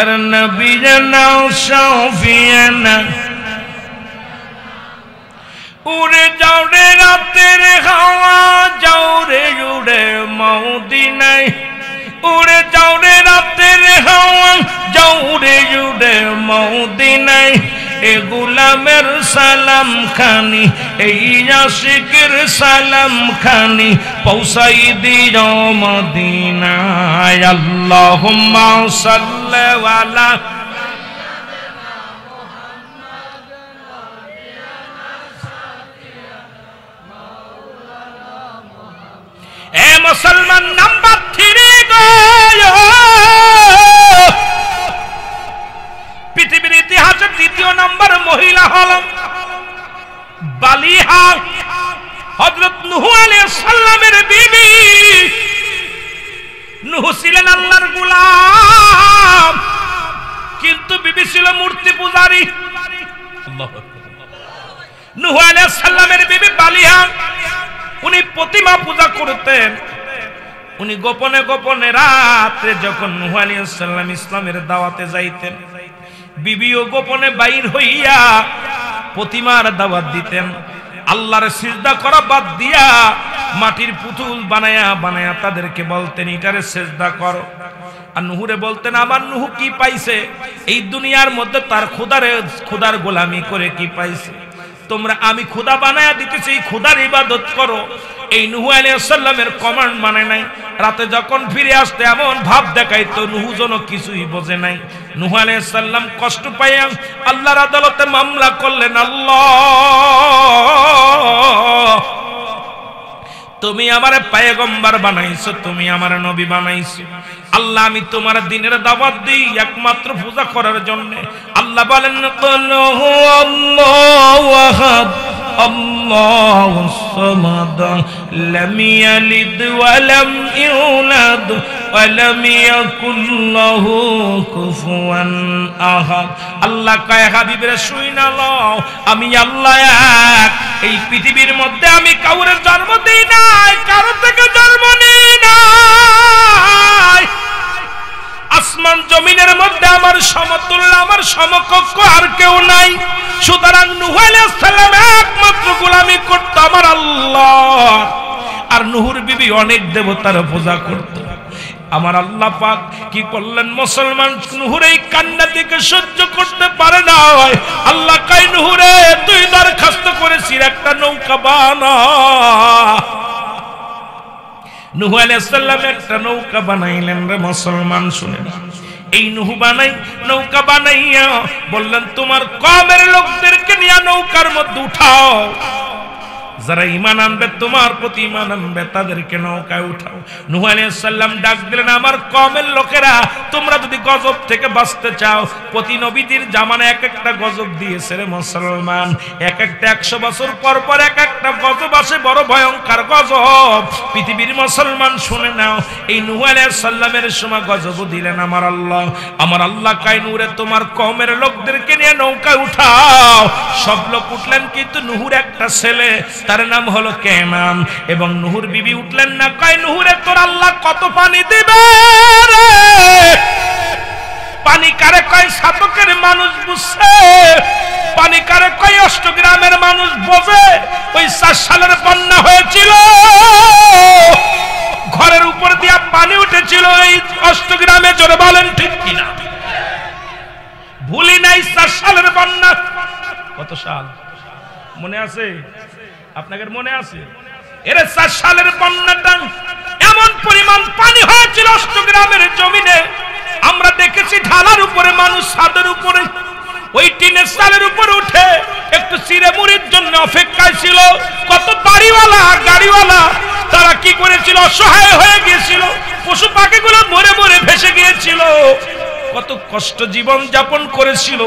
এর নবীনা শাফিনা। উড়ে যাও রে রাতের হাওয়া, যাও রে উড়ে মদিনায়, উড়ে যাও রে রাতের হাওয়া, যাও রে উড়ে মদিনায়। এ গোলামের সালাম খানি, এই আশিকের সালাম খানি পৌঁছাই দিও মদিনায়। আল্লাহুম্মা সাল্লি আলা এ মুসলমান নাম্বার 3 গো, পৃথিবীর ইতিহাসে দ্বিতীয় নাম্বার মহিলা হল বালিহা, হযরত নূহ আলাইহিস সালামের বিবি। নূহ ছিলেন আল্লাহর গোলাম, কিন্তু বিবি ছিল মূর্তি পূজারী। আল্লাহু আকবার। নূহ আলাইহিস সালামের বিবি বালিহা, উনি প্রতিমা পূজা করতেন। উনি গোপনে গোপনে রাতে যখন নূহ আলাইহিস সালাম ইসলামের দাওয়াতে যাইতেন, বিবিও গোপনে বাইর হইয়া প্রতিমার দাওয়াত দিতেন। আল্লাহর সিজদা করা বাদ দিয়া মাটির পুতুল বানায়া বানায়া তাদেরকে বলতেন এটারে সিজদা করো। আর নূহরে বলতেন আমার নূহ কি পাইছে এই দুনিয়ার মধ্যে, তার খোদার গোলামি করে কি পাইছে? তোমরা আমি খোদা বানায়া দিতেছি, এই খোদার ইবাদত করো। এই নূহ আলাইহিস সালামের কমান্ড মানে নাই। রাতে যখন ফিরে আসতে এমন ভাব দেখাইতো নূহ যেন কিছুই বোঝে নাই। নূহ আলাইহিস সালাম কষ্ট পাইয়া আল্লাহর আদালতে মামলা করলেন, আল্লাহ তুমি আমারে পয়গম্বর বানাইছো, তুমি আমার নবী বানাইছো। আল্লাহ আমি তোমার দ্বীনের দাওয়াত দেই একমাত্র পূজা করার জন্য। আল্লাহ বলেন কুল হুয়াল্লাহু আহাদ আল্লাহুস সামাদ লাম ইয়ালিদ ওয়া লাম ইউলাদ ওয়া লাম ইয়াকুল লাহু কুফুয়ান আহাদ। আল্লাহ কয় হাবিবের শুইনা লও, আমি আল্লাহ এক। এই পৃথিবীর মধ্যে আমি কাউরে জন্ম দেই নাই, কারো থেকে জন্ম নেই নাই। আসমান জমিনের মধ্যে আমার সমতুল্য, আমার সমকক্ষ আর কেউ নাই। সুতরাং নূহ আলাইহিস সালাম একমাত্র গোলামি করত আমার আল্লাহ। আর নূহর বিবি অনেক দেবতার পূজা করত। আমার আল্লাহ পাক কি করলেন, মুসলমান নূহর এই কান্না থেকে সহ্য করতে পারে না। আল্লাহ কয় নূহরে তুই দরখাস্ত করেছিস একটা নৌকা বানা। নূহ আলাইহিস সালাম একটা নৌকা বানাইলেন রে মুসলমান, শুনেন। এই নূহ বানাই নৌকা বানাইয়া বললেন তোমার কওমের লোকদেরকে নিয়ে নৌকার মধ্যে উঠাও, যারা ঈমান আনবে তোমার প্রতি ঈমান আনবে তাদেরকে নৌকায় উঠাও। নূহ আলাইহিস সালাম ডাক দিলেন আমার কওমের লোকেরা, তোমরা যদি গজব থেকে বাঁচতে চাও, প্রতি নবীদের জামানে এক একটা গজব দিয়েছে রে মুসলমান। এক একটা 100 বছর পর পর এক একটা গজব আসে, বড় ভয়ঙ্কর গজব। পৃথিবীর মুসলমান শুনে নাও, এই নূহ আলাইহিস সালামের সময় গজব দিলেন আমার আল্লাহ। আমার আল্লাহ কয় নূরে তোমার কওমের লোকদেরকে নিয়ে নৌকায় উঠাও। সব লোক উঠলেন, কিন্তু নূহর একটা ছেলে তার নাম হলো কেনান, এবং নূহর বিবি উঠলেন না। কয় নূহরে তোর আল্লাহ কত পানি দিবে রে? পানি কারে কয় সাতকের মানুষ বুঝছে, পানি কারে কয় অষ্টগ্রামের মানুষ বোঝে। ওই 4 সালের বন্যা হয়েছিল, ঘরের উপর দিয়া পানি উঠেছিল এই অষ্টগ্রামে, জোরে বলেন ঠিক কিনা? ভুলি নাই 4 সালের বন্যা। কত সাল মনে আছে আপনাদের? মনে আছে? এর 4 সালের বন্যাটা এমন পরিমাণ পানি হয়েছিল অষ্টগ্রামের জমিনে। আমরা দেখেছি ঢালার উপরে মানুষ, ছাদের উপরে ওই টিনের চালের উপরে উঠে একটু চিড়ে মুড়ির জন্য অপেক্ষায় ছিল। কত বাড়িওয়ালা গাড়িওয়ালা তারা কি করেছিল, অসহায় হয়ে গিয়েছিল। পশু পাখিগুলো মরে মরে ভেসে গিয়েছিল। কত কষ্ট জীবন যাপন করেছিল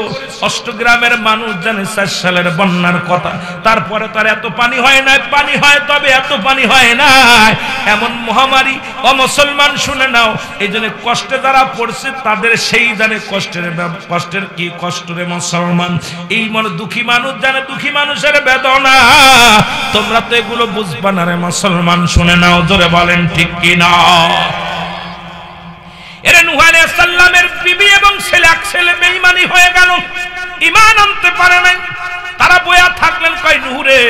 অষ্টগ্রামের মানুষ, জানে 4 সালের বন্যার কথা। তারপরে তার এত পানি হয় না, পানি হয় তবে এত পানি হয় না। এমন মহামারী ও মুসলমান শুনে নাও। এই জন্য কষ্টে যারা পড়ছে তাদের সেই জানে কষ্টের কি কষ্ট রে মুসলমান। এই মনে দুঃখী মানুষ জানে দুঃখী মানুষের বেদনা। তোমরা তো এগুলো বুঝবা না রে মুসলমান, শুনে নাও, জোরে বলেন ঠিক কিনা? এর নূহ আলাইহিস সালামের বিবি এবং ছেলে বেঈমানি হয়ে গেল, ঈমান আনতে পারে নাই। তারা বয়া থাকলেন, কয় নূহ রে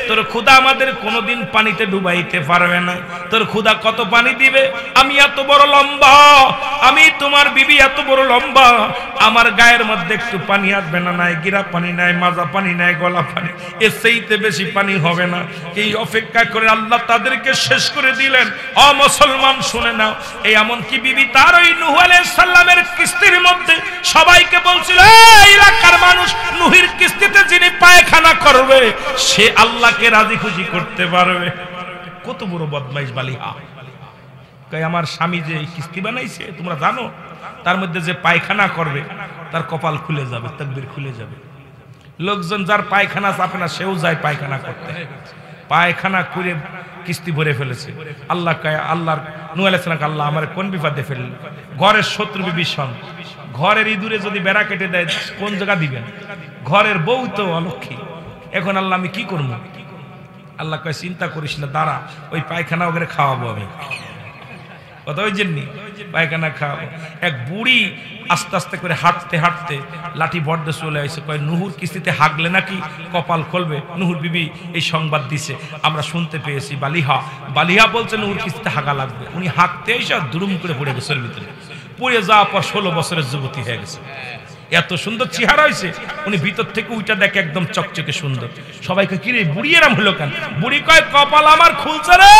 তোর খোদা আমাদের কোনোদিন পানিতে ডুবাইতে পারবে না। তোর খোদা কত পানি দিবে? আমি এত বড় লম্বা, আমি তোমার বিবি এত বড় লম্বা, আমার গায়ের মধ্যে একটু পানি আসবে না, নাই গিরা পানি, নাই মাজা পানি, নাই গলা পানি, এর চাইতে বেশি পানি হবে না। এই অপেক্ষা করে আল্লাহ তাদেরকে শেষ করে দিলেন। মুসলমান শুনে নাও, এই এমনকি বিবি তার ওই নূহ আলাইহিস সালামের কিস্তির মধ্যে সবাইকে বলছিল, এই এলাকার মানুষ নূহের কিস্তিতে যিনি পায়খানা করবে সে আল্লাহকে রাজি খুশি করতে পারবে। কত বড় বদমাইশ বালিহা! কই আমার স্বামী যে এই কিস্তি বানাইছে তোমরা জানো, তার মধ্যে যে পায়খানা করবে তার কপাল খুলে যাবে, তাকবীর খুলে যাবে। লোকজন যার পায়খানা চাপে না সেও যায় পায়খানা করতে, পায়খানা করে কিস্তি ভরে ফেলেছে। আল্লাহ আল্লাহর নূহ আলাইহিস সালাম, আল্লাহ আমার কোন বিপদে ফেললেন? ঘরের শত্রু বিভীষণ, ঘরের ইঁদুরে যদি বেড়া কেটে দেয় কোন জায়গা দিবেন? ঘরের বউ তো অলক্ষী, এখন আল্লাহ আমি কি করবো? আল্লাহ কয় চিন্তা করিস না, দাঁড়া ওই পায়খানা ওকে খাওয়াবো আমি। কথা ওই জন্যই পায়খানা খাওয়াবো। এক বুড়ি আস্তে আস্তে করে হাঁটতে হাঁটতে লাঠি বর্দে চলে আসে, কয় নূহুর কিস্তিতে হাগলে নাকি কপাল খুলবে। নূহুর বিবি এই সংবাদ দিছে, আমরা শুনতে পেয়েছি। বালিহা বলছে নূহুর কিস্তিতে হাগা লাগবে। উনি হাঁকতে এসে দুরুম করে পড়ে গেছে, ওর ভিতরে পড়ে যাওয়ার পর 16 বছরের যুবতী হয়ে গেছে। এত সুন্দর চেহারা হয়েছে, উনি ভিতর থেকে উইটা দেখে একদম চকচকে সুন্দর। সবাইকে কিরে বুড়ি এরাম হলো কেন? বুড়ি কয় কপাল আমার খুলছে রে,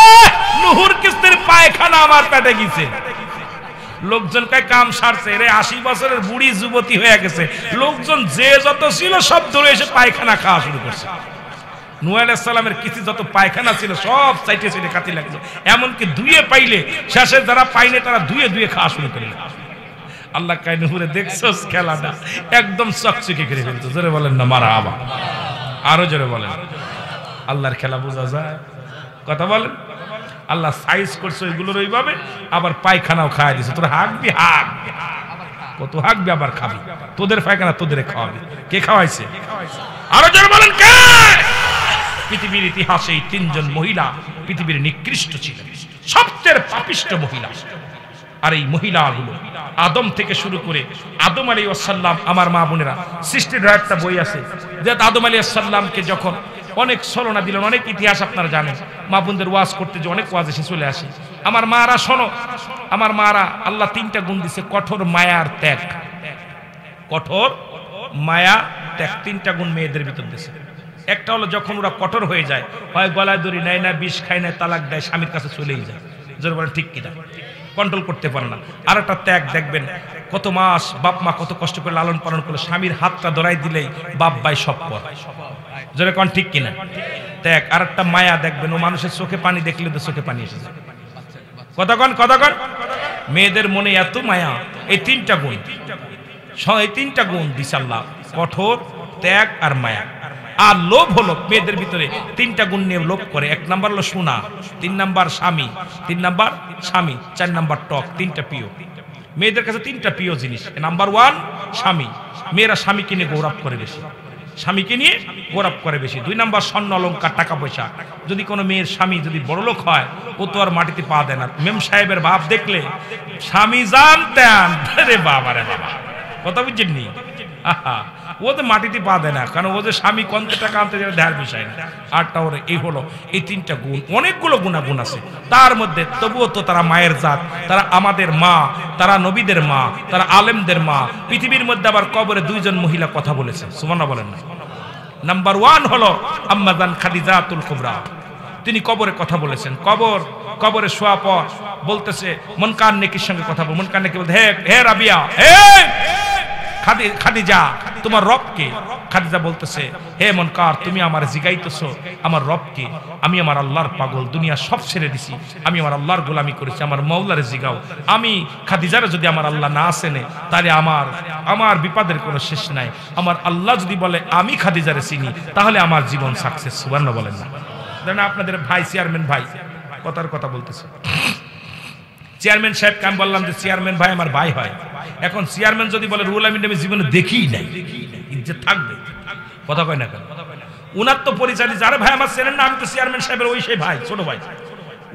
নূহুর কিস্তির পায়খানা আমার পেটে গেছে। লোকজন কয় কাম সারছে রে, 80 বছরের বুড়ি যুবতী হয়ে গেছে। লোকজন যে যত ছিল সব ধরে এসে পায়খানা খাওয়া শুরু করছে। নূহ আলাইহিস সালামের কিস্তি যত পায়খানা ছিল সব সাইটে সাইটে কাটি লাগছে, এমনকি ধুয়ে পাইলে শেষে যারা পাইলে তারা ধুয়ে ধুয়ে খাওয়া শুরু করল। আল্লাহ কাই নূরে দেখছস খেলাটা একদম চকচকে করে ফেলতো। জোরে বলেন না মারহাবা, আরো জোরে বলেন। আল্লাহর খেলা বোঝা যায়? কথা বলেন। আল্লাহ সাইজ করছে ওইগুলোর ওইভাবে, আবার পায়খানাও খাওয়াই দিছে। তোরা হাঁকবি, হাঁক, কত হাঁকবি আবার খাবি, তোদের পায়খানা তোদের খাওয়াবি। কে খাওয়াইছে? আরো জোরে বলেন কে? পৃথিবীর ইতিহাসে এই 3 জন মহিলা পৃথিবীর নিকৃষ্ট ছিলেন, সবচেয়ে পাপিষ্ট মহিলা। আর এই মহিলাগুলো আদম থেকে শুরু করে আদম আলাইহিস সালাম, আমার মা বোনেরা, সৃষ্টির একটা বই আছে যে আদম আলাইহিস সালামকে যখন অনেক ছলনা দিলেন, অনেক ইতিহাস আপনারা জানেন। মা বোনদের ওয়াজ করতে যে অনেক ওয়াজ এসে চলে আসে। আমার মারা শোনো, আমার মারা আল্লাহ 3টা গুণ দিছে, কঠোর মায়ার ত্যাগ, কঠোর মায়া ত্যাগ, 3টা গুণ মেয়েদের ভিতর দিছে। একটা হলো যখন ওরা কঠোর হয়ে যায়, হয় গলায় দড়ি নেয় না, বিষ খায় না, তালাক দেয়, স্বামীর কাছে চলেই যায়। জোরে বলেন ঠিক কিনা? কন্ট্রোল করতে পারে না। আর একটা ত্যাগ দেখবেন, কত মাস বাপ মা কত কষ্ট করে লালন পালন করে, স্বামীর হাতটা ধরাই দিলেই বাপ ভাই সব পর। জোরে কোন ঠিক কিনা? ত্যাগ। আর একটা মায়া দেখবেন, ও মানুষের চোখে পানি দেখলে তো চোখে পানি এসে যায়। কথা কন। মেয়েদের মনে এত মায়া, এই 3টা গুণ, এই 3টা গুণ দিছে আল্লাহ, কঠোর, ত্যাগ আর মায়া। আর লোভ হলো মেয়েদের ভিতরে 3টা গুণ নিয়ে লোভ করে। 1 নাম্বার হলো সোনা, 3 নাম্বার স্বামী, 4 নাম্বার টক। 3টা প্রিয় মেয়েদের কাছে, 3টা প্রিয় জিনিস। নাম্বার 1 স্বামী, মেয়েরা স্বামীকে নিয়ে গৌরব করে বেশি, স্বামীকে নিয়ে গৌরব করে বেশি। 2 নাম্বার স্বর্ণ অলংকার, টাকা পয়সা। যদি কোনো মেয়ের স্বামী যদি বড় লোক হয়, ও তো আর মাটিতে পা দেয় না। মেম সাহেবের বাপ দেখলে স্বামী জানতেন রে বাবা রে বাবা, কথা বুঝছেন নি? ও তো মাটিতে পা দেয় না, কারণ ও যে স্বামী কন্তে টাকা আনতে যাবে দেহার বিষয় না। আরটা ওরে এই হলো এই 3টা গুণ। অনেকগুলো গুণাগুণ আছে তার মধ্যে, তবুও তো তারা মায়ের জাত, তারা আমাদের মা, তারা নবীদের মা, তারা আলেমদের মা। পৃথিবীর মধ্যে আবার কবরে 2 জন মহিলা কথা বলেছে, সুবহানাল্লাহ বলেন না? নাম্বার 1 হলো আম্মা জান খাদিজাতুল কুবরা, তিনি কবরে কথা বলেছেন। কবরে শোয়া পর বলতেছে মুনকার নেকির সঙ্গে কথা বল। মুনকার নেকি বলতে, হে রাবিয়া, হে খাদিজা, তোমার রব কে? খাদিজা বলতেছে, হে মুনকার, তুমি আমার জিগাইতেছো আমার রব কে? আমি আমার আল্লাহর পাগল, দুনিয়া সব ছেড়ে দিছি, আমি আমার আল্লাহর গোলামি করেছি, আমার মাওলারে জিগাও। আমি খাদিজারে যদি আমার আল্লাহ না আসেনে, তাহলে আমার বিপদের কোনো শেষ নাই। আমার আল্লাহ যদি বলে আমি খাদিজারে চিনি, তাহলে আমার জীবন সাকসেস। সুবহানাল্লাহ বলেন না? জানেন আপনাদের ভাই চেয়ারম্যান ভাই কথার কথা বলতেছে। চেয়ারম্যান সাহেবকে আমি বললাম যে চেয়ারম্যান ভাই আমার ভাই হয়। এখন চেয়ারম্যান যদি বলে রুহুল আমিন আমি জীবনে দেখিই নাই, ইজ্জত থাকবে? কথা কয় না কেন? উনার তো পরিচয় যারা ভাই আমার চেনেন না, আমি তো চেয়ারম্যান সাহেবের ওই সেই ভাই, ছোট ভাই।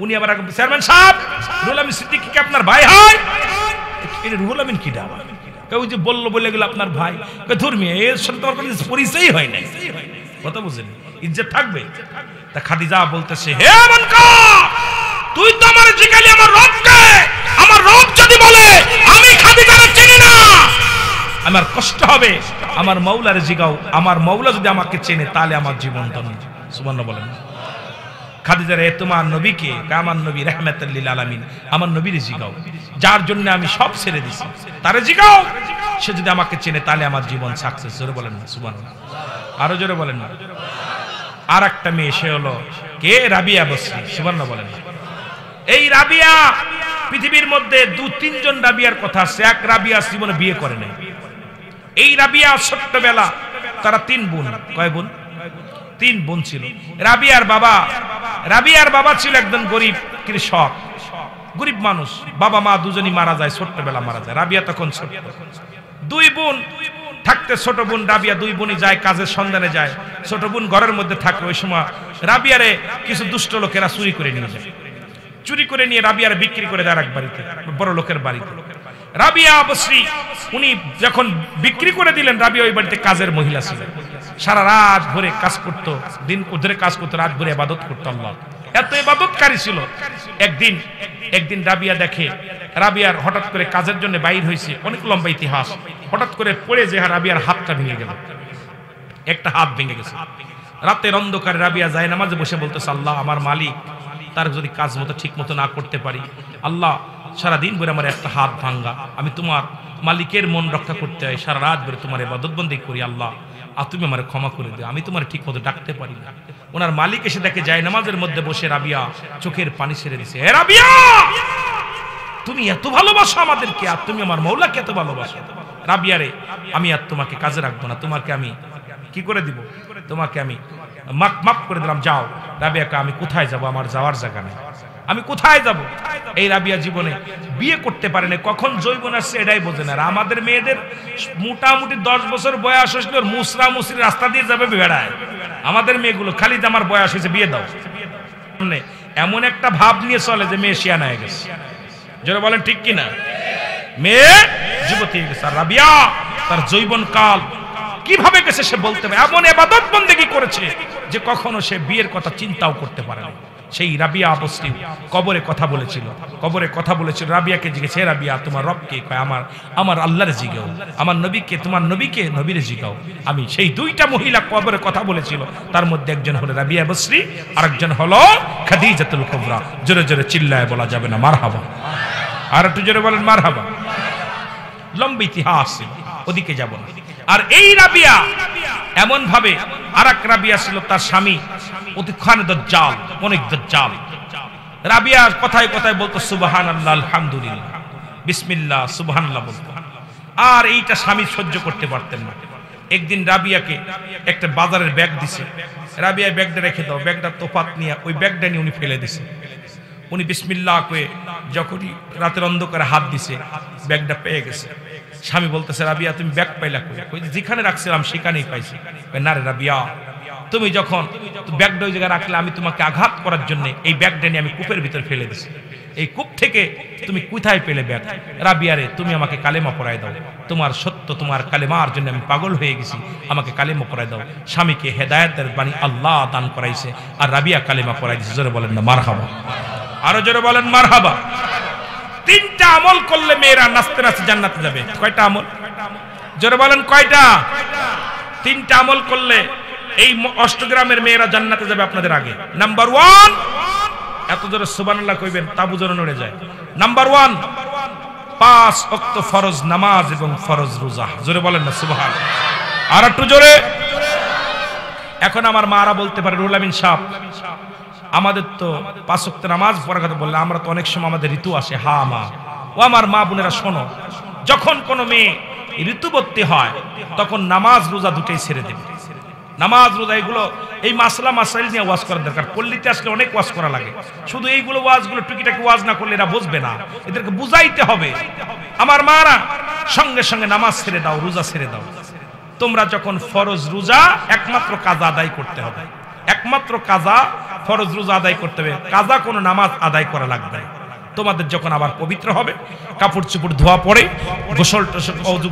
উনি আবার চেয়ারম্যান সাহেব রুহুল আমিন সিদ্দিকী কি আপনার ভাই হয়? রুহুল আমিন কি ডাবা কেউ যে বললো বলে গেল আপনার ভাই, ধর্মীয় এর সাথে তোমার কোনো পরিচয়ই হয় নাই। কথা বুঝলেন? ইজ্জত থাকবে? তা খাদিজা বলতেছে, হে মুনকার, তুই তো আমার জিজ্ঞাসা আমার রবকে, আমার রব যদি বলে আমি খাদিজাকে চিনি না, আমার কষ্ট হবে। আমার মাওলার জিগাও, আমার মাওলা যদি আমাকে চেনে তাহলে আমার জীবন ধন্য। সুবহানাল্লাহ বলেন। খাদিজার এ তোমার নবীকে, আমার নবী রাহমাতুল লিল আলামিন, আমার নবীর জিগাও, যার জন্য আমি সব ছেড়ে দিছি, তারে জিগাও, সে যদি আমাকে চেনে তাহলে আমার জীবন সাকসেস। জোরে বলেন না সুবহানাল্লাহ, আরো জোরে বলেন না। আর একটা মেয়ে, সে হলো কে? রাবিয়া বসরি। সুবহানাল্লাহ বলেন। এই রাবিয়া, পৃথিবীর মধ্যে 2-3 জন রাবিয়ার কথা আছে, এক রাবিয়া জীবনে বিয়ে করে নাই। এই রাবিয়া ছোট্টবেলা, তারা 3 বোন। কয় বোন? 3 বোন ছিল। রাবিয়ার বাবা ছিল একজন গরিব কৃষক, গরিব মানুষ, বাবা মা দুজনই মারা যায়, ছোট্টবেলা মারা যায়। রাবিয়া তখন ছোট। 2 বোন থাকতে ছোট বোন রাবিয়া 2 বোনই যায় কাজের সন্ধানে যায়। ছোট বোন ঘরের মধ্যে থাকে। ওই সময় রাবিয়ারে কিছু দুষ্ট লোকেরা চুরি করে নিয়ে যায়। চুরি করে নিয়ে রাবিয়ারে বিক্রি করে দেয় এক বাড়িতে, বড় লোকের বাড়িতে। রাবিয়া বসরি উনি যখন বিক্রি করে দিলেন, রাবিয়া ওই বাড়িতে কাজের মহিলা ছিল। সারা রাত ভরে কাজ করতো, দিন ধরে কাজ করতো, রাত ভরে ইবাদত করতো আল্লাহ। এত ইবাদতকারী ছিল। একদিন রাবিয়া দেখে, রাবিয়ার হঠাৎ করে কাজের জন্য বাইর হয়েছে, অনেক লম্বা ইতিহাস। হঠাৎ করে পড়ে যে রাবিয়ার হাতটা ভেঙে গেল, একটা হাত ভেঙে গেছে। রাতের অন্ধকারে রাবিয়া যায় নামাজে বসে বলতেছে, আল্লাহ আমার মালিক, তার যদি কাজ মতো ঠিক মতো না করতে পারি, আল্লাহ সারাদিন ভরে আমার একটা হাত ভাঙ্গা, আমি তোমার মালিকের মন রক্ষা করতে হয়, সারা রাত ভরে তোমার ইবাদত বন্দেগী করি, আল্লাহ আর তুমি আমার ক্ষমা করে দিও, আমি তোমার ঠিক মতো ডাকতে পারি না। ওনার মালিক এসে দেখে যায় নামাজের মধ্যে বসে রাবিয়া চোখের পানি ছেড়ে দিছে। হে রাবিয়া, তুমি এত ভালোবাসো আমাদেরকে, আর তুমি আমার মওলাকে এত ভালোবাসো। রাবিয়া রে, আমি আর তোমাকে কাজে রাখবো না, তোমাকে আমি কি করে দিব, তোমাকে আমি মাফ করে দিলাম, যাও। রাবিয়াকে, আমি কোথায় যাব, আমার যাওয়ার জায়গা নেই, আমি কোথায় যাব। এই রাবিয়া জীবনে বিয়ে করতে পারে না, কখন যৌবন আসছে এটাই বোঝে না। আর আমাদের মেয়েদের মোটামুটি 10 বছর বয়স হয়েছিল, মুসরা মুসরি রাস্তা দিয়ে যাবে বেড়ায়। আমাদের মেয়েগুলো খালি আমার বয়স হয়েছে বিয়ে দাও, এমন একটা ভাব নিয়ে চলে যে মেয়ে শিয়ানা হয়ে গেছে। জোরে বলেন ঠিক কিনা? মেয়ে যুবতী হয়ে গেছে। আর রাবিয়া তার যৌবন কাল কিভাবে গেছে সে বলতে পারে, এমন ইবাদত বন্দেগী করেছে যে কখনো সে বিয়ের কথা চিন্তাও করতে পারে না। সেই রাবিয়া বসরি কবরে কথা বলেছিল। রাবিয়াকে জিজ্ঞেস, হে রাবিয়া, তোমার রবকে? কয় আমার আল্লাহরে জিগাও, আমার নবীকে, তোমার নবীকে, নবীরে জিগাও। আমি সেই 2টা মহিলা কবরে কথা বলেছিল, তার মধ্যে একজন হলো রাবিয়া বসরি, আরেকজন হলো খাদিজাতুল কুবরা। জোরে জোরে চিল্লায় বলা যাবে না মারহাবা? আর একটু জোরে বলেন মারহাবা। লম্বা ইতিহাস, ওদিকে যাব না। আর এই রাবিয়া এমন ভাবে, আরেক রাবিয়া ছিল, তার স্বামী অতিখানে দাজ্জাল, অনেক দাজ্জাল। রাবিয়া কথায় কথায় বলতো সুবহানাল্লাহ, আলহামদুলিল্লাহ, বিসমিল্লাহ, সুবহানাল্লাহ বলতো। আর এইটা স্বামী সহ্য করতে পারতেন না। একদিন রাবিয়াকে একটা বাজারের ব্যাগ দিছে, রাবিয়া ব্যাগটা রেখে দাও, ব্যাগটা তোফাত নিয়ে ওই ব্যাগটা নিয়ে উনি ফেলে দিছে। উনি বিসমিল্লাহ কয়ে যখনই রাতের অন্ধকারে হাত দিছে, ব্যাগটা পেয়ে গেছে। স্বামী বলতেছে, রাবিয়া তুমি ব্যাগ পাইলা কই? যেখানে রাখছিলাম সেখানেই পাইছি। না রে রাবিয়া, তুমি যখন ব্যাগটা ওই জায়গায় রাখলে, আমি তোমাকে আঘাত করার জন্য এই ব্যাগটা নিয়ে আমি কূপের ভিতরে ফেলে দিছি। এই কূপ থেকে তুমি কোথায় পেলে ব্যাগ? রাবিয়া রে, তুমি আমাকে কালেমা পড়ায় দাও, তোমার সত্য, তোমার কালেমার জন্য আমি পাগল হয়ে গেছি, আমাকে কালেমা পড়ায় দাও। স্বামীকে হেদায়েতের বাণী আল্লাহ দান করাইছে, আর রাবিয়া কালেমা পড়াই দিছে। জোরে বলেন না মারহাবা? আরো জোরে বলেন মারহাবা। 3টা আমল করলে মেয়েরা নাচতে নাচতে জান্নাতে যাবে। কয়টা আমল? জোরে বলেন কয়টা? 3টা আমল করলে এই অষ্টগ্রামের মেয়েরা জান্নাতে যাবে আপনাদের আগে। নাম্বার 1, এত জোরে সুবহানাল্লাহ কইবেন তাবু জোরে নড়ে যায়। নাম্বার 1, 5 ওয়াক্ত ফরজ নামাজ এবং ফরজ রোজা। জোরে বলেন না সুবহানাল্লাহ? আর একটু জোরে। এখন আমার মারা বলতে পারে, রুহুল আমিন সাহেব, আমাদের তো 5 ওয়াক্ত নামাজ পড়ার কথা বললে, আমরা তো অনেক সময় আমাদের ঋতু আসে। হা মা, ও আমার মা বোনেরা শোনো, যখন কোনো মেয়ে ঋতুবতী হয় তখন নামাজ রোজা দুটোই ছেড়ে দেবে। নামাজ রোজা এগুলো এই মাসলা মাসাইল নিয়ে ওয়াজ করার দরকার। পল্লীতে আসলে অনেক ওয়াজ করা লাগে, শুধু এইগুলো ওয়াজগুলো টুকিটাকি ওয়াজ না করলে এরা বুঝবে না, এদেরকে বুঝাইতে হবে। আমার মারা সঙ্গে সঙ্গে নামাজ ছেড়ে দাও, রোজা ছেড়ে দাও। তোমরা যখন ফরজ রোজা একমাত্র কাজা আদায় করতে হবে, একমাত্র কাজা ফরজ রোজা আদায় করতে হবে, কাজা কোনো নামাজ আদায় করা লাগবে। তোমাদের যখন আবার পবিত্র হবে, কাপড় চোপড় ধোয়া পড়ে,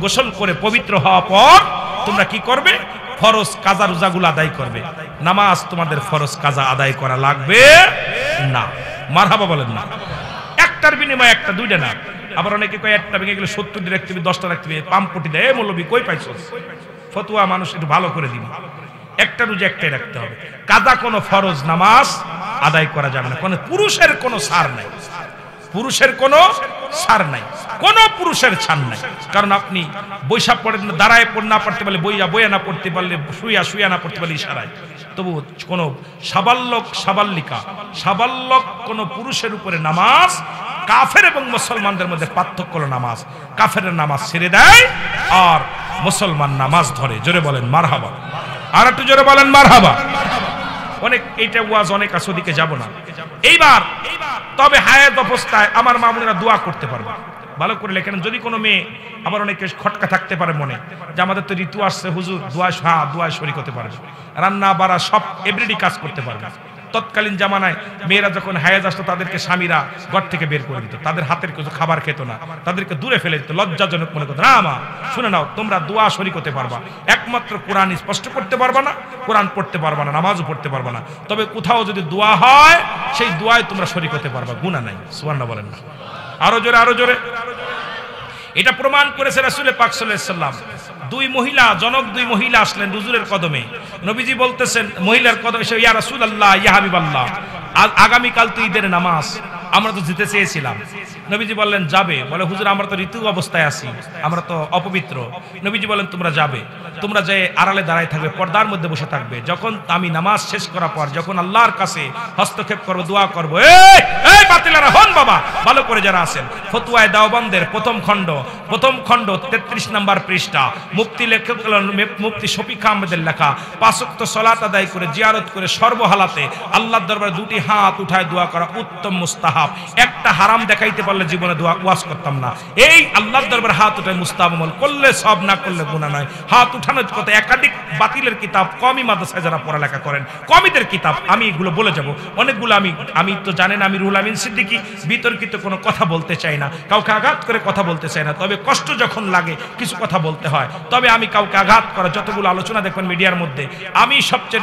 গোসল করে পবিত্র হওয়া পর তোমরা কি করবে? ফরজ কাজা রোজাগুলো আদায় করবে, নামাজ তোমাদের ফরজ কাজা আদায় করা লাগবে না। মারহাবা বলেন না। একটার বিনিময়ে একটা, দুইটা না। আবার অনেকে কয় একটা ভেঙে গেলে 70 রাখতে হবে, 10টা রাখতে হবে, পাম্পটি দেয়। মৌলবী কই পাইছো ফতুয়া? মানুষ একটু ভালো করে দিন, একটা রোজা একটাই রাখতে হবে। কাজা কোনো ফরজ নামাজ আদায় করা যাবে না। কোনো পুরুষের কোনো ছাড় নাই, পুরুষের কোনো ছাড় নাই, কোন পুরুষের ছাড় নাই। কারণ আপনি বৈশা পড়েন, দাঁড়ায় না পড়তে পারলে বইয়া, বইয়া না পড়তে পারলে শুইয়া, শুইয়া না পড়তে পারলে ইশারায়, তবু কোন সাবাল্যক সাবাল্লিকা সাবাল্যক কোন পুরুষের উপরে নামাজ, কাফের এবং মুসলমানদের মধ্যে পার্থক্য হলো নামাজ। কাফেরের নামাজ ছেড়ে দেয় আর মুসলমান নামাজ ধরে। জোরে বলেন মারহাবা। আর একটু জোরে বলেন মারহাবা। অনেক এইটা ওয়াজ অনেক আছে, ওদিকে যাব না এইবার। তবে হায়াত অবস্থায় আমার মা বোনেরা দোয়া করতে পারবে, ভালো করে লেখেন। যদি কোনো মেয়ে, আবার অনেকে খটকা থাকতে পারে মনে যে আমাদের তো ঋতু আসছে হুজুর, দোয়ায় শরীক হতে পারবে, রান্না বাড়া সব এভরিডে কাজ করতে পারবে। তৎকালীন জামানায় মেয়েরা যখন হায়াজ আসতো তাদেরকে স্বামীরা ঘর থেকে বের করে দিত, তাদের হাতের কিছু খাবার খেত না, তাদেরকে দূরে ফেলে দিত, লজ্জাজনক মনে করতো। না মা, শুনে নাও, তোমরা দোয়া শরীক হতে পারবা, একমাত্র কোরআন স্পষ্ট পড়তে পারবা না, কোরআন পড়তে পারবা না, নামাজও পড়তে পারবা না। তবে কোথাও যদি দোয়া হয় সেই দোয়ায় তোমরা শরীক হতে পারবা, গুনাহ নাই। সুবহানাল্লাহ বলেন না। আরো জোরে, আরো জোরে। এটা প্রমাণ করেছে রাসূল পাক সাল্লাল্লাহু আলাইহি ওয়াসাল্লাম। দুই মহিলা আসলেন হুজুরের কদমে। নবীজি বলতেছেন মহিলার কদমে, ইয়া রাসূলুল্লাহ, ইয়া হাবিবাল্লাহ, আগামীকাল তো ঈদের নামাজ, আমরা তো যেতে চেয়েছিলাম। নবীজি বললেন যাবে? বলে হুজুর আমরা তো ঋতু অবস্থায় আছি, আমরা তো অপবিত্র। নবীজি বলেন তোমরা যাবে, তোমরা যে আড়ালে দাঁড়ায় থাকবে, পর্দার মধ্যে বসে থাকবে। যখন আমি নামাজ শেষ করার পর যখন আল্লাহর কাছে হস্তক্ষেপ করবো, দোয়া করবো, এই বাতিলারা হন বাবা, ভালো করে যারা আছেন, ফতুয়ায়ে দেওবন্দের প্রথম খণ্ড 33 নম্বর পৃষ্ঠা, মুফতি শফিক আহমেদের লেখা, 5 ওয়াক্ত সালাত আদায় করে জিয়ারত করে সর্বহালাতে আল্লাহর দরবারে দুটি হাত উঠায় দোয়া করা উত্তম মুস্তাহাব। একটা হারাম দেখাইতে পারলে জীবনে দোয়া ওয়াজ করতাম না। এই আল্লাহর দরবারে হাত উঠায় মুস্তাহাব আমল করলে সব, না করলে গুনাহ নয়। হাত উঠানোর কথা একাধিক বাতিলের কিতাব, কওমি মাদ্রাসায় যারা পড়ালেখা করেন, কওমিদের কিতাব, আমি এগুলো বলে যাব অনেকগুলো। আমি তো জানেন আমি রুহুল আমিন সিদ্দিকী বিতর্কিত কোনো কথা বলতে চাই না, কাউকে আঘাত করে কথা বলতে চাই না। তবে কষ্ট যখন লাগে কিছু কথা বলতে হয়। তবে আমি কাউকে আঘাত করা যতগুলো আলোচনা দেখবেন মিডিয়ার মধ্যে, আমি সবচেয়ে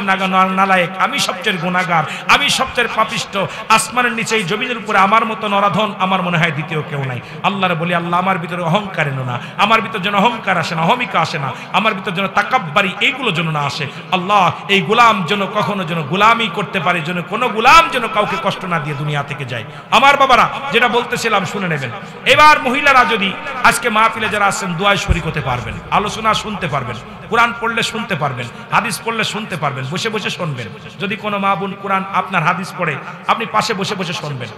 নালায়েক, আমি সবচেয়ে গুনাহগার, আমি সবচেয়ে পাপিষ্ঠ। আসমানের নিচে এই জমিনের উপরে আমার মতো নরাধন আমার মনে হয় দ্বিতীয় কেউ নাই। আল্লাহরে বলি, আল্লাহ আমার ভিতরে অহংকার এনো না, আমার ভিতর যেন অহংকার আসে না, অহমিকা আসে না, আমার ভিতর যেন তাকাব্বারি এইগুলো যেন না আসে। আল্লাহ এই গোলাম যেন কখনো যেন গোলামি করতে পারে, যেন কোনো গোলাম যেন কাউকে কষ্ট না দিয়ে দুনিয়া থেকে যায়। আমার বাবারা, যেটা বলতেছিলাম শুনে নেবেন। এবার মহিলারা যদি আজকে মাহফিলে যারা আছেন দোয়ায় শরীক হতে পারবেন, আলোচনা শুনতে পারবেন, কোরআন পড়লে শুনতে পারবেন, হাদিস পড়লে শুনতে পারবেন, বসে বসে শুনবেন। যদি কোনো মা বোন কোরআন আপনার হাদিস পড়ে, আপনি পাশে বসে বসে শুনবেন,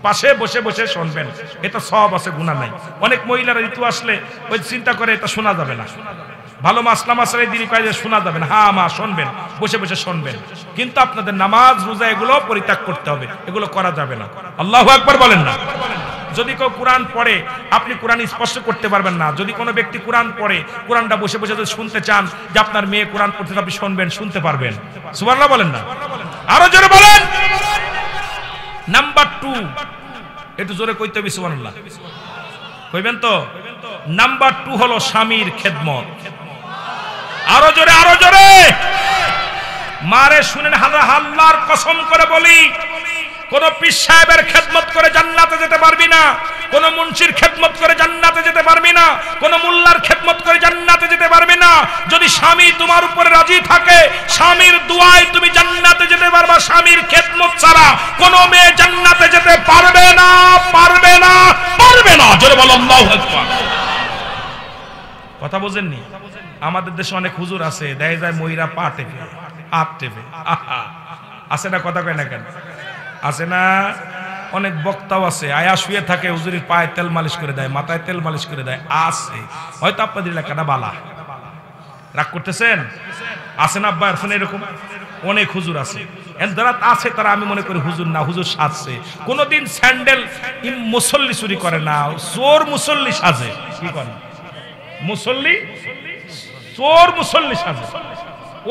পাশে বসে বসে শুনবেন, এটা সব আছে, গুনাহ নাই। অনেক মহিলারা ঋতু আসলে ওই চিন্তা করে এটা শোনা যাবে না, ভালো মাসলা মাসলাই দিদি কয় যে শোনা যাবে না। হ্যাঁ মা শুনবেন, বসে বসে শুনবেন, কিন্তু আপনাদের নামাজ রোজা এগুলো পরিত্যাগ করতে হবে, এগুলো করা যাবে না। আল্লাহু আকবার বলেন না। যদি কেউ কোরআন পড়ে আপনি কোরআন স্পর্শ করতে পারবেন না। যদি কোনো ব্যক্তি কোরআন পড়ে, কোরআনটা বসে বসে যদি শুনতে চান যে আপনার মেয়ে কোরআন পড়তে, আপনি শুনবেন, শুনতে পারবেন। সুবহানাল্লাহ বলেন না। আরো জোরে বলেন। নাম্বার 2, একটু জোরে কইতে হবে সুবহানাল্লাহ, কইবেন তো। নাম্বার 2 হলো স্বামীর খেদমত। আরো জোরে, আরো জোরে। মারে শুনেন, আল্লাহর কসম করে বলি, কোন পীর সাহেবের খেদমত করে জান্নাতে যেতে পারবি না, কোন মুন্সির খেদমত করে জান্নাতে যেতে পারবি না, কোন মোল্লার খেদমত করে জান্নাতে যেতে পারবি না। যদি স্বামী তোমার উপরে রাজি থাকে, স্বামীর দুআয় তুমি জান্নাতে যেতে পারবা। স্বামীর খেদমত ছাড়া কোন মেয়ে জান্নাতে যেতে পারবে না, পারবে না, পারবে না। জোরে বলো আল্লাহু আকবার। কথা বুঝেননি? আমাদের দেশে অনেক হুজুর আছে, দেয় যায় মহিলা পা টেপে, হাত টেপে, আছে না? কথা কয় না কেন? আছে না? অনেক বক্তাও আছে, আয়া শুয়ে থাকে, হুজুরের পায়ে তেল মালিশ করে দেয়, মাথায় তেল মালিশ করে দেয়। আছে, হয়তো আপনাদের এলাকাটা বালা, রাগ করতেছেন? আছে না আব্বা? আছে না? এরকম অনেক হুজুর আছে। যারা আছে তারা আমি মনে করি হুজুর না, হুজুর সাজছে। কোনদিন স্যান্ডেল মুসল্লি চুরি করে না, চোর মুসল্লি সাজে। কি করে মুসল্লি? চোর মুসল্লি সাজে।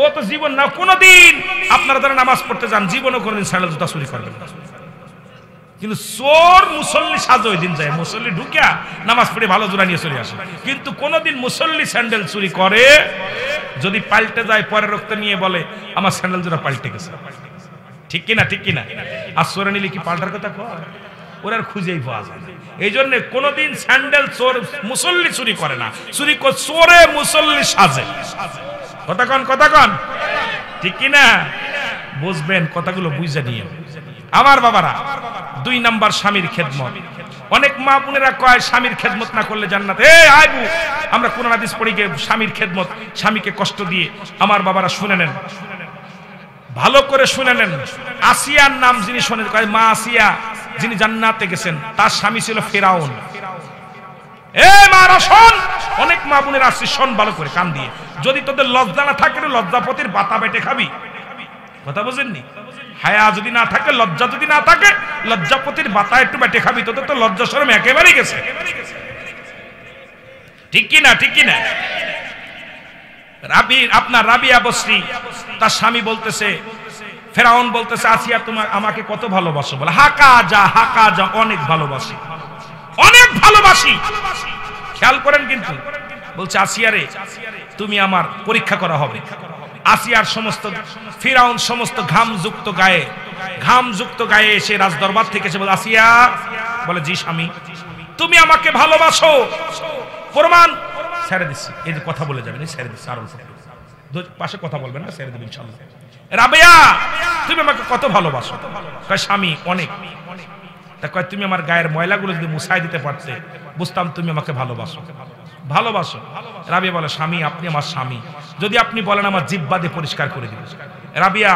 ও তো জীবন না, কোনদিন আপনারা যারা নামাজ পড়তে যান জীবনও কোনদিন স্যান্ডেল জুতা চুরি করবেন না। কিন্তু চোর মুসল্লি সাজে, ওই দিন যায় মুসল্লি ঢুকিয়া নামাজ পড়ে ভালো জোড়া নিয়ে চলে আসে, কিন্তু কোনদিন মুসল্লি স্যান্ডেল চুরি করে যদি পাল্টে যায় পরের রক্ত নিয়ে বলে আমার স্যান্ডেল জোড়া পাল্টে গেছে। ঠিক কিনা? ঠিক কিনা? আর চোরে নিলে কি পাল্টার কথা কয়? ওরা খুঁজেই পাওয়া যায়। এই জন্য কোনোদিন স্যান্ডেল চোর মুসল্লি চুরি করে না, চুরি চোরে মুসল্লি সাজে। কথা কন ঠিক কিনা? বুঝবেন কথাগুলো, বুঝে নিয়ে আমার বাবারা। 2 নাম্বার স্বামীর খেদমত। অনেক মা বোনেরা কয় স্বামীর খেদমত না করলে জান্নাত। আইবু আমরা কোরআন হাদিস পড়ি গিয়ে স্বামীর খেদমত, স্বামীকে কষ্ট দিয়ে। আমার বাবারা শুনে নেন, ভালো করে শুনে নেন। আসিয়ার নাম যিনি শোনেন, কয় মা আসিয়া যিনি জান্নাতে গেছেন, তার স্বামী ছিল ফেরাউন। মারা শোন, অনেক মা বোনের আসছে, শোন ভালো করে কান দিয়ে। যদি তোদের লজ্জা না থাকে, লজ্জাপতির বাতা বেটে খাবি। কথা বুঝেননি? হায়া যদি না থাকে, লজ্জা যদি না থাকে, লজ্জাপতির বাতা একটু বেটে খাবি। তোদের তো লজ্জা শরম একেবারেই গেছে। ঠিক কিনা? ঠিক কিনা? আপনার রাবিয়া বসরি, তার স্বামী বলতেছে, ফেরাউন বলতেছে আসিয়া তোমার আমাকে কত ভালোবাসো? বলে হাকা যা অনেক ভালোবাসি, অনেক ভালোবাসি। খেয়াল করেন কিন্তু, বলছে আসিয়া রে তুমি আমার পরীক্ষা করা হবে। আসিয়ার সমস্ত ফিরাউন সমস্ত ঘামযুক্ত গায়ে এসে রাজ দরবার থেকে এসে বলে আসিয়া, বলে জি স্বামী তুমি আমাকে ভালোবাসো, প্রমাণ ছেড়ে দিচ্ছি। এই যে কথা বলে যাবেন, ছেড়ে দিচ্ছি, আর পাশে কথা বলবেন না, ছেড়ে দেবেন ইনশাআল্লাহ। রাবেয়া তুমি আমাকে কত ভালোবাসো? কয় স্বামী অনেক। তা কয় তুমি আমার গায়ের ময়লাগুলো যদি মুছাই দিতে পারতে, বুঝতাম তুমি আমাকে ভালোবাসো। রাবিয়া বলে স্বামী আপনি আমার স্বামী, যদি আপনি বলেন আমার জিহ্বা দিয়ে পরিষ্কার করে দিব। রাবিয়া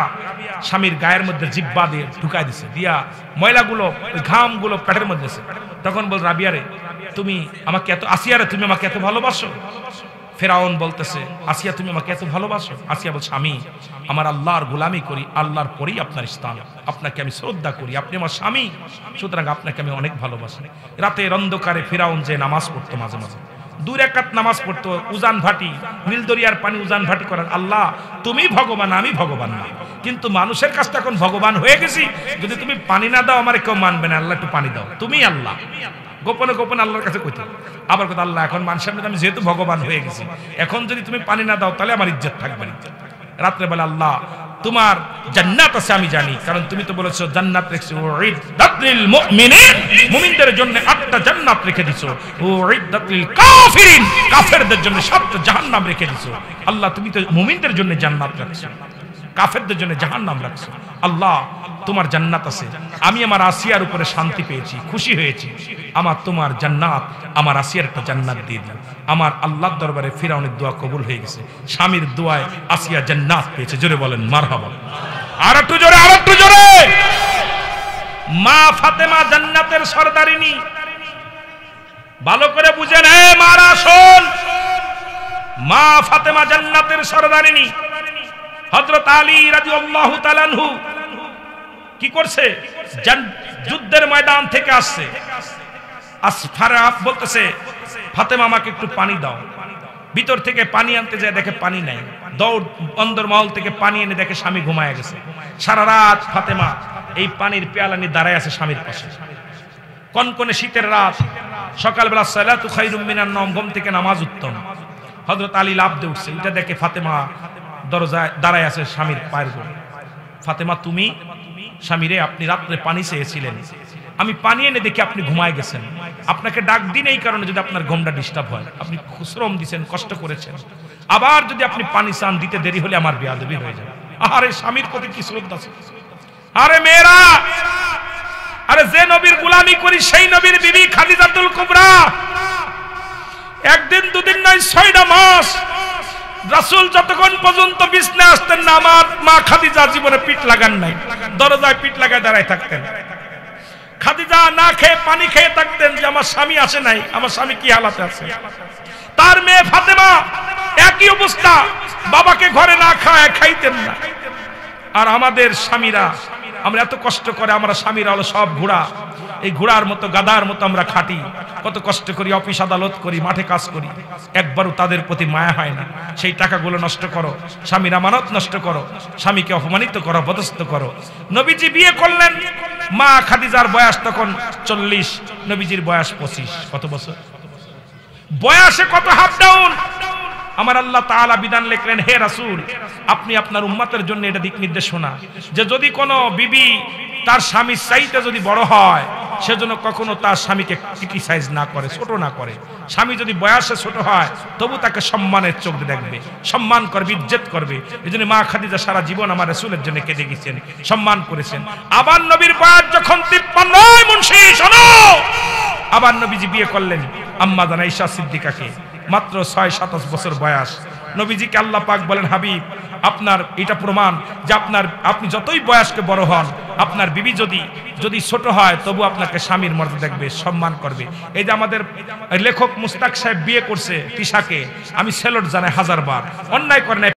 স্বামীর গায়ের মধ্যে জিহ্বা দিয়ে ঢুকাই দিছে, দিয়া ময়লাগুলো ঘামগুলো পেটের মধ্যে। তখন বল রাবিয়া রে তুমি আমাকে এত, আসিয়া রে তুমি আমাকে এত ভালোবাসো? ফেরাউন বলতেছে আসিয়া তুমি আমাকে এত ভালোবাসো? আসিয়া বলছে আমি আমার আল্লাহর গোলামি করি, আল্লাহর পরেই আপনার স্থান, আপনাকে আমি শ্রদ্ধা করি, আপনি আমার স্বামী, সুতরাং আপনাকে আমি অনেক ভালোবাসি। রাতের অন্ধকারে ফেরাউন যে নামাজ পড়তো, মাঝে মাঝে 2 রাকাত নামাজ পড়তো, উজান ভাটি, নীলদরিয়ার পানি উজান ভাটি করার, আল্লাহ তুমি ভগবান আমি ভগবান না, কিন্তু মানুষের কাছে এখন ভগবান হয়ে গেছি, যদি তুমি পানি না দাও আমার কেউ মানবে না, আল্লাহ একটু পানি দাও, তুমি আল্লাহ। গোপনে গোপনে আল্লাহর কাছে কইতে। আবার কথা আল্লাহ এখন মানুষের মধ্যে আমি যেহেতু ভগবান হয়ে গেছি, এখন যদি তুমি পানি না দাও তাহলে আমার ইজ্জত থাকবে না। রাত্রে বেলা আল্লাহ তোমার জান্নাত আছে আমি জানি, কারণ তুমি তো বলেছো জান্নাত রেখেছো উইদ্দাতিল মুমিনিন, মুমিনদের জন্য 8টা জান্নাত রেখে দিছো, উইদ্দাতিল কাফিরিন কাফেরদের জন্য 7টা জাহান্নাম রেখে দিছো। আল্লাহ তুমি তো মুমিনদের জন্য জান্নাত রাখছো, কাফেরদের জন্য জাহান্নাম রাখছো। আল্লাহ তোমার জান্নাত আছে, আমি আমার আসিয়ার উপরে শান্তি পেয়েছি, খুশি হয়েছি, আমার তোমার জান্নাত আমার আসিয়ার একটা জান্নাত দিয়ে দিও। আমার আল্লাহর দরবারে ফিরাউনের দোয়া কবুল হয়ে গেছে, স্বামীর দোয়ায় আসিয়া জান্নাত পেয়েছে। জোরে বলেন মারহাবা। আর একটু জোরে, আর একটু জোরে। মা ফাতেমা জান্নাতের সরদারিনী, ভালো করে বুঝেন। হে মারা শোন, মা ফাতেমা জান্নাতের সরদারিনী। হযরত আলী রাদিয়াল্লাহু তাআলা আনহু কি করছে? যুদ্ধের ময়দান থেকে আসছে, আসফারা বলতেছে ফাতেমা আমাকে একটু পানি দাও। ভিতর থেকে পানি আনতে যায়, দেখে পানি নাই, দৌড় অন্দর মহল থেকে পানি এনে দেখে স্বামী ঘুমায় গেছে। সারা রাত ফাতেমা এই পানির পেয়ালা নিয়ে দাঁড়ায় আছে স্বামীর পাশে। কনকনে শীতের রাত, সকালবেলা সালাতু খায়রুম মিনান নাওম, ঘুম থেকে নামাজ উত্তম। হযরত আলী লাফ দিয়ে উঠছে, এটা দেখে ফাতেমা দরজায় দাঁড়ায় আছে স্বামীর পায়ের উপর। ফাতেমা তুমি? স্বামীরে আপনি রাত্রে পানি চেয়েছিলেন, আমি পানি এনে দেখি আপনি ঘুমায় গেছেন, আপনাকে ডাক দিন এই কারণে যদি আপনার ঘুমটা ডিস্টার্ব হয়, আপনি শ্রম দিয়েছেন, কষ্ট করেছেন, আবার যদি আপনি পানি চান দিতে দেরি হলে আমার বেয়াদবি হয়ে যাবে। আরে স্বামীর প্রতি কি শ্রদ্ধা। আরে মেয়েরা, আরে যে নবীর গোলামি করি সেই নবীর বিবি খাদিজাতুল কুবরা একদিন দুদিন নয় 6টা মাস রাসূল যতক্ষণ পর্যন্ত বিছানায় আসতেন না, আমার মা খাদিজা জীবনে পিঠ লাগান নাই, দরজায় পিঠ লাগায় দাঁড়ায় থাকতেন। খাদিজা না খেয়ে পানি খেয়ে থাকতেন যে আমার স্বামী আসে নাই, আমার স্বামী কি হালাতে আছে। তার মেয়ে ফাতেমা একই অবস্থা, বাবাকে ঘরে না খাইতেন না। আর আমাদের স্বামীরা, আমরা এত কষ্ট করে, আমরা স্বামীরা হলো সব ঘোড়া, এই ঘোড়ার মতো গাধার মতো আমরা খাটি, কত কষ্ট করি, অফিস আদালত করি, মাঠে কাজ করি, একবারও তাদের প্রতি মায়া হয় না। সেই টাকাগুলো নষ্ট করো, স্বামীর আমানত নষ্ট করো, স্বামীকে অপমানিত করো, পদস্থ করো। নবীজি বিয়ে করলেন, মা খাদিজার বয়স তখন 40, নবীজির বয়স 25। কত বছর বয়সে কত হাফ ডাউন। আমার আল্লাহ তাআলা বিধান লিখলেন, হে রাসূল আপনি আপনার উম্মতের জন্য এটা দিক নির্দেশনা যে যদি কোনো বিবি তার স্বামীর চাইতে যদি বড় হয় সেজন্য কখনো তার স্বামীকে ক্রিটিসাইজ না করে, ছোট না করে। স্বামী যদি বয়সে ছোট হয় তবু তাকে সম্মানের চোখ দিয়ে দেখবে, সম্মান করবে, ইজ্জত করবে। এই জন্য মা খাদিজা সারা জীবন আমার রাসূলের জন্য কেঁদে গেছেন, সম্মান করেছেন। আবার নবীর বয়স যখন 53, মুন্সি শোনো, আবার নবীজি বিয়ে করলেন আম্মা জান আয়েশা সিদ্দিকাকে, মাত্র 6-27 বছর বয়স। নবীজিকে আল্লাহ পাক বলেন, হাবিব আপনার এটা প্রমাণ যে আপনি যতই বয়সকে বড় হন, আপনার বিবি যদি ছোট হয় তবু আপনাকে স্বামীর মর্যাদা দেখবে, সম্মান করবে। এই যে আমাদের লেখক মুস্তাক সাহেব বিয়ে করছে তিশাকে, আমি সেলট জানাই 1000 বার। অন্যায় করে নাই।